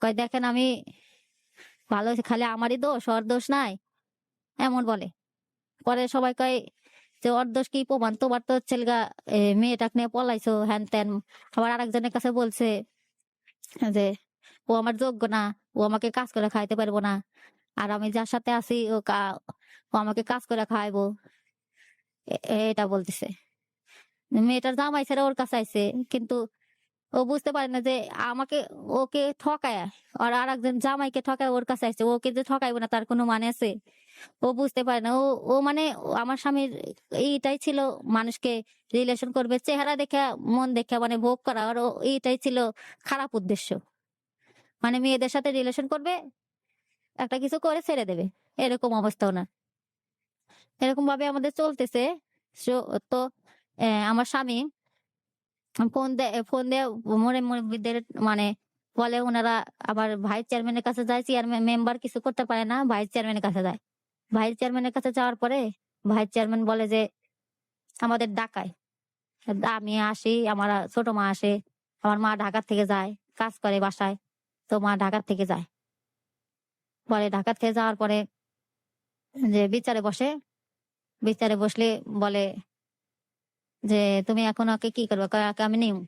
কয় দেখেন আমি ভালো হয়েছে, খালি আমারই দোষ, ওর দোষ নাই, এমন বলে। পরে সবাই কয় যে ওর দোষ কি প্রমাণ, তোমার তো ছেলেগা মেয়েটাকে নিয়ে পলাইছো হ্যান ত্যান। আবার আরেকজনের কাছে বলছে যে ও আমার যোগ্য না, ও আমাকে কাজ করে খাইতে পারবো না, আর আমি যার সাথে আছি ও আমাকে কাজ করে খাওয়াইবো, এটা বলতেছে। মেয়েটার জামাই ছেড়ে ওর কাছে আইছে, কিন্তু ও বুঝতে পারে না যে আমাকে, ওকে ঠকায়, আর আরেকজন জামাইকে ঠকায় ওর কাছে আসছে, ওকে যে ঠকাইবো না তার কোনো মানে আছে? ও বুঝতে পারে না। ও ও মানে আমার স্বামীর এইটাই ছিল, মানুষকে রিলেশন করবে চেহারা দেখে, মন দেখে, মানে ভোগ করা, আর এইটাই ছিল খারাপ উদ্দেশ্য, মানে মেয়েদের সাথে রিলেশন করবে, একটা কিছু করে ছেড়ে দেবে, এরকম অবস্থাও না। এরকম ভাবে আমাদের চলতেছে। তো আমার স্বামী ফোন দিয়ে মনে মুরব্বিদের মানে বলে ওনারা আবার ভাইস চেয়ারম্যানের কাছে যায়, চেয়ারম্যান মেম্বার কিছু করতে পারে না, ভাইস চেয়ারম্যানের কাছে যায়। ভাইস চেয়ারম্যানের কাছে যাওয়ার পরে ভাইস চেয়ারম্যান বলে যে আমাদের ডাকায়। আমি আসি, আমার ছোট মা আসে, আমার মা ঢাকা থেকে যায়, কাজ করে বাসায়। তো মা ঢাকা থেকে যায়। পরে ঢাকা থেকে যাওয়ার পরে যে বিচারে বসে, বিচারে বসলে বলে যে তুমি এখন ওকে কি করবে? কয় ওকে আমি নিমু।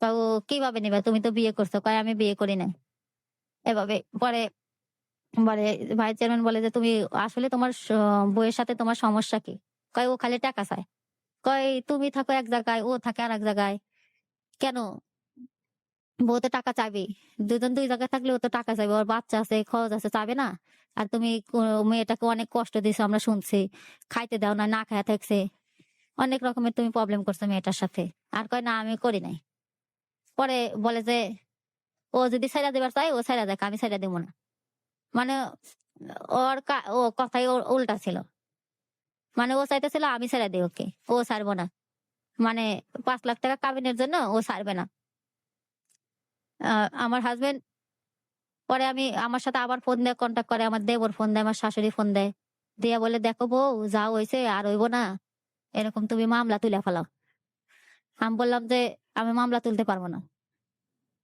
কয় ও কিভাবে নিবা? তুমি তো বিয়ে করছো। কয় আমি বিয়ে করি নাই। এভাবে পরে বলে ভাইস চেয়ারম্যান বলে যে তুমি আসলে তোমার বউয়ের সাথে তোমার সমস্যা কি? কয় ও খালি টাকা চায়। কয় তুমি থাকো এক জায়গায়, ও থাকে আরেক জায়গায়। কেন? বউ তো টাকা চাইবেই। দুজন দুই জায়গায় থাকলে ও তো টাকা চাইবে। ওর বাচ্চা আছে, খরচ আছে, চাবে না? আর তুমি মেয়েটাকে অনেক কষ্ট দিছো আমরা শুনছি। খাইতে দাও না, না খায়া থাকছে। অনেক রকমের তুমি প্রবলেম করছো মেয়েটার সাথে। আর কয় না আমি করি নাই। পরে বলে যে ও যদি ছাইড়া দিবার চায় ও ছাইড়া যাক, আমি ছাইড়া দিব না। মানে ও কথাই ওর উল্টা ছিল। মানে ও চাইতেছিল আমি ছেড়ে দিই ওকে। ও ছাড়বো না। মানে ৫ লাখ টাকা কাবিনের জন্য ও ছাড়বে না। আমার হাসব্যান্ড পরে আমার সাথে আবার ফোন দিয়ে কন্টাক্ট করে, আমার দেবর ফোন দেয়, আমার শাশুড়ি ফোন দেয়। দিয়া বলে দেখো বউ যা হইছে আর হইব না। এরকম তুমি মামলা তুলে ফেলাও। আমি বললাম যে আমি মামলা তুলতে পারবো না।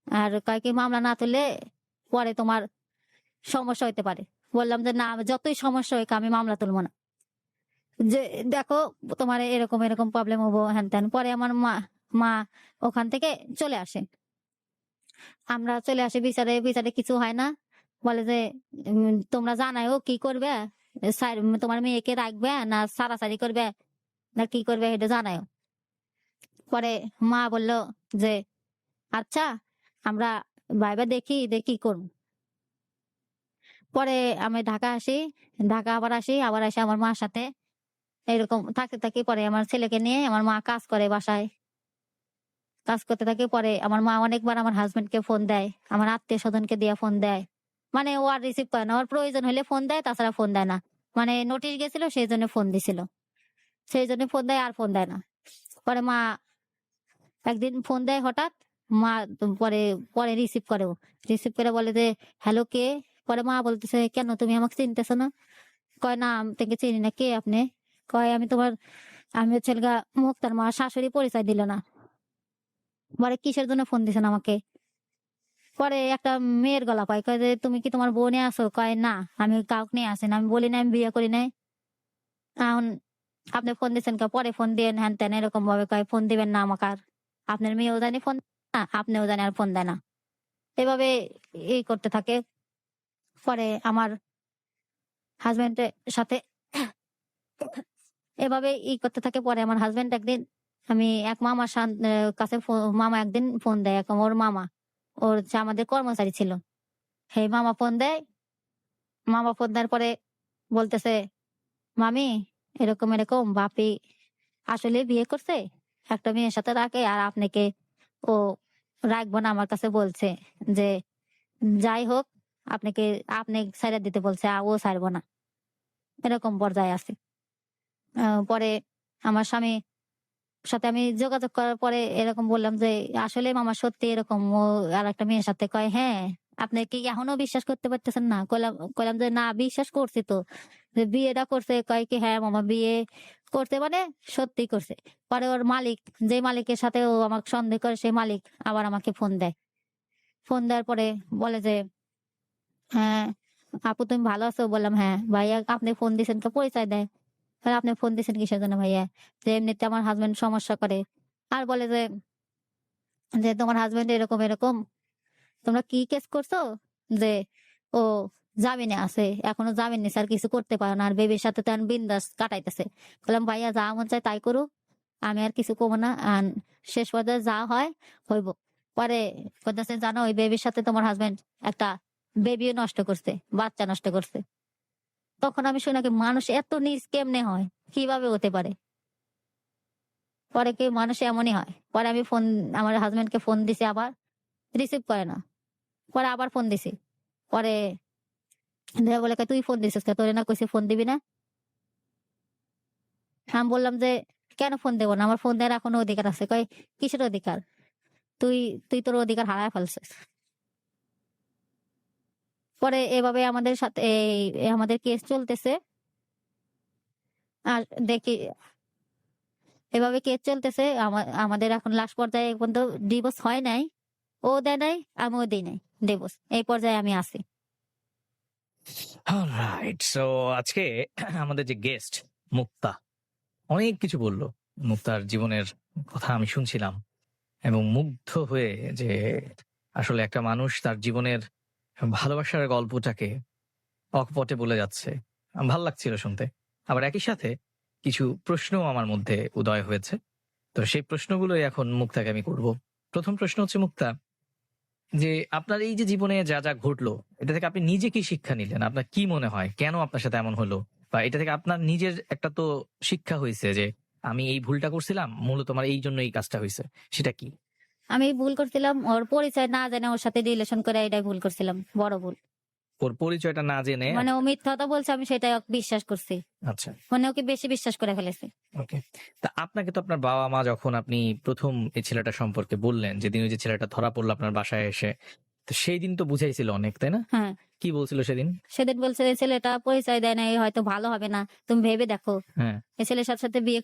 আর কয় কি মামলা না তুললে পরে তোমার সমস্যা হইতে পারে। বললাম যে না আমি যতই সমস্যা হোক আমি মামলা তুলবো না। যে দেখো তোমার এরকম এরকম প্রবলেম হবো হ্যান ত্যান। পরে আমার মা মা ওখান থেকে চলে আসে। আমরা চলে আসি বিচারে, বিচারে কিছু হয় না। বলে যে তোমরা জানাইও কি করবে, তোমার মেয়েকে রাখবে না সারাসারি করবে না কি করবে এটা জানাইও। পরে মা বলল যে আচ্ছা আমরা ভাইবা দেখি দেখি করব। পরে আমি ঢাকা আসি, ঢাকা আবার আসি আমার মার সাথে এরকম থাকতে থাকি। পরে আমার ছেলেকে নিয়ে আমার মা কাজ করে বাসায়, কাজ করতে থাকে। পরে আমার মা অনেকবার আমার হাজবেন্ডকে ফোন দেয়, আমার আত্মীয় স্বজনকে দিয়ে ফোন দেয়। মানে ও আর রিসিভ করে না, ওর প্রয়োজন হলে ফোন দেয়, তাছাড়া ফোন দেয় না। মানে নোটিশ গেছিল সেই জন্য ফোন দিছিল, সেই জন্য ফোন দেয়, আর ফোন দেয় না। পরে মা একদিন ফোন দেয় হঠাৎ। মা পরে পরে রিসিভ করে, রিসিভ করে বলে যে হ্যালো কে? পরে মা বলতেছে কেন তুমি আমাকে চিনতেছো না? কয় না আমি তোকে চিনি না, কে আপনি? কয় আমি হচ্ছে গা মুক্তার মা, শাশুড়ি পরিচয় দিল না। পরে কিসের জন্য ফোন দিছেন আমাকে? পরে একটা মেয়ের গলা পাই, কয় যে তুমি কি তোমার বউ নিয়ে আসো? কয় না আমি কাউকে নিয়ে আসি না, আমি বলি না আমি বিয়ে করি নাই। এখন আপনি ফোন দিচ্ছেন কে? পরে ফোন দিয়ে হ্যান ত্যান এরকম ভাবে কয় ফোন দিবেন না আমাকে আর। আপনার মেয়েও জানি ফোন না, আপনিও জানি আর ফোন দেয় না। এভাবে এই করতে থাকে। পরে আমার হাজবেন্ডের সাথে এভাবে করতে থাকে। পরে আমার হাজবেন্ড একদিন আমি এক মামার কাছে মামা একদিন ফোন দেয়, এক ওর মামা, ওর যে আমাদের কর্মচারী ছিল, সেই মামা ফোন দেয়। মামা ফোন দেওয়ার পরে বলতেছে মামি এরকম এরকম বাপি আসলে বিয়ে করছে, একটা মেয়ের সাথে রাখে, আর আপনাকে ও রাখবো না আমার কাছে বলছে যে যাই হোক আপনাকে আপনি ছেড়ে দিতে বলছে, ও ছাড়বো না। এরকম পর্যায়ে আছে। পরে আমার স্বামী সাথে আমি যোগাযোগ করার পরে এরকম বললাম যে আসলে মামা সত্যি এরকম ও আর একটা মেয়ের সাথে। কয় হ্যাঁ আপনি কি এখনো বিশ্বাস করতে পারতেছেন না? কইলাম কইলাম যে না বিশ্বাস করছি তো, যে বিয়েটা করছে। কয় কি হ্যাঁ মামা বিয়ে করছে মানে সত্যি করছে। পরে ওর মালিক, যে মালিকের সাথে ও আমাকে সন্দেহ করে, সেই মালিক আবার আমাকে ফোন দেয়। ফোন দেওয়ার পরে বলে যে হ্যাঁ আপু তুমি ভালো আছো? বললাম হ্যাঁ। ভাইয়া আপনি ফোন দিয়েছেন তো? পরিচয় দেয়। তাহলে আপনি ফোন দিয়েছেন কিসের জন্য ভাইয়া? যে এমনিতে আমার হাজবেন্ড সমস্যা করে। আর বলে যে যে তোমার হাজবেন্ড এরকম এরকম, তোমরা কি কেস করছো? যে ও জামিনে আছে, এখনো জামিন নিছে, আর কিছু করতে পারো না, আর বেবির সাথে তো বিন্দাস কাটাইতেছে। বললাম ভাইয়া যা মন চায় তাই করুক, আমি আর কিছু কমো না। আর শেষ পর্যায়ে যা হয় হইব। পরে কথা জানো ওই বেবির সাথে তোমার হাজবেন্ড একটা বেবিও নষ্ট করছে, বাচ্চা নষ্ট করছে। তখন আমি শুনে কি মানুষ এত নিজ কেমনে হয়, কিভাবে হতে পারে? পরে কি মানুষ এমনই হয়। পরে আমি আমার হাজবেন্ডকে ফোন দিছি, আবার রিসিভ করে না। পরে আবার ফোন দিছি। পরে দেখা বলে তুই ফোন দিছিস কে? তোরে না কইছি ফোন দিবি না। আমি বললাম যে কেন ফোন দেবো না? আমার ফোন দেওয়ার এখনো অধিকার আছে। কয় কিসের অধিকার? তুই তুই তোর অধিকার হারায় ফেলছিস। পরে এভাবে আমাদের সাথে আমাদের কেস চলতেছে। আর দেখি এভাবে কেস চলতেছে। আমাদের এখন লাস্ট পর্যায়ে পর্যন্ত ডিভোর্স হয় নাই। ও দেয় নাই, আমিও দিই নাই ডিভোর্স। এই পর্যায়ে আমি আছি। অলরাইট, সো আজকে আমাদের যে গেস্ট মুক্তা অনেক কিছু বললো। মুক্তার জীবনের কথা আমি শুনছিলাম এবং মুগ্ধ হয়ে যে আসলে একটা মানুষ তার জীবনের ভালোবাসার গল্পটাকে অকপটে বলে যাচ্ছে। ভাল লাগছিল শুনতে। আবার একই সাথে কিছু প্রশ্নও আমার মধ্যে উদয় হয়েছে। তো সেই প্রশ্নগুলোই এখন মুক্তাকে আমি করব। প্রথম প্রশ্ন হচ্ছে, মুক্তা, যে আপনার এই যে জীবনে যা যা ঘটলো, এটা থেকে আপনি নিজে কি শিক্ষা নিলেন? আপনার কি মনে হয় কেন আপনার সাথে এমন হলো? বা এটা থেকে আপনার নিজের একটা তো শিক্ষা হয়েছে যে আমি এই ভুলটা করছিলাম, মূলত আমার এই জন্য এই কাজটা হয়েছে, সেটা কি? আমি ভুল করছিলাম, ওর পরিচয় না জেনে ওর সাথে রিলেশন করে, এটাই ভুল করছিলাম, বড় ভুল। ওর পরিচয়টা না জেনে? মানে ও মিথ্যা কথা বলছে, আমি সেটাই ওকে বিশ্বাস করছি। আচ্ছা, মানে ওকে বেশি বিশ্বাস করে ফেলেছি। ওকে। তা আপনাকে তো আপনার বাবা মা যখন আপনি প্রথম এই ছেলেটা সম্পর্কে বললেন, যেদিন ওই যে ছেলেটা ধরা পড়লো আপনার বাসায় এসে, তো সেই দিন তো বুঝাইছিল অনেক, তাই না? হ্যাঁ, কি বলছিল সেদিন? সেদিন বলছে এই ছেলেটা পরিচয় দেয় না, হয়তো ভালো হবে না, তুমি ভেবে দেখো, হ্যাঁ, এই ছেলের সাথে সাথে বিয়ে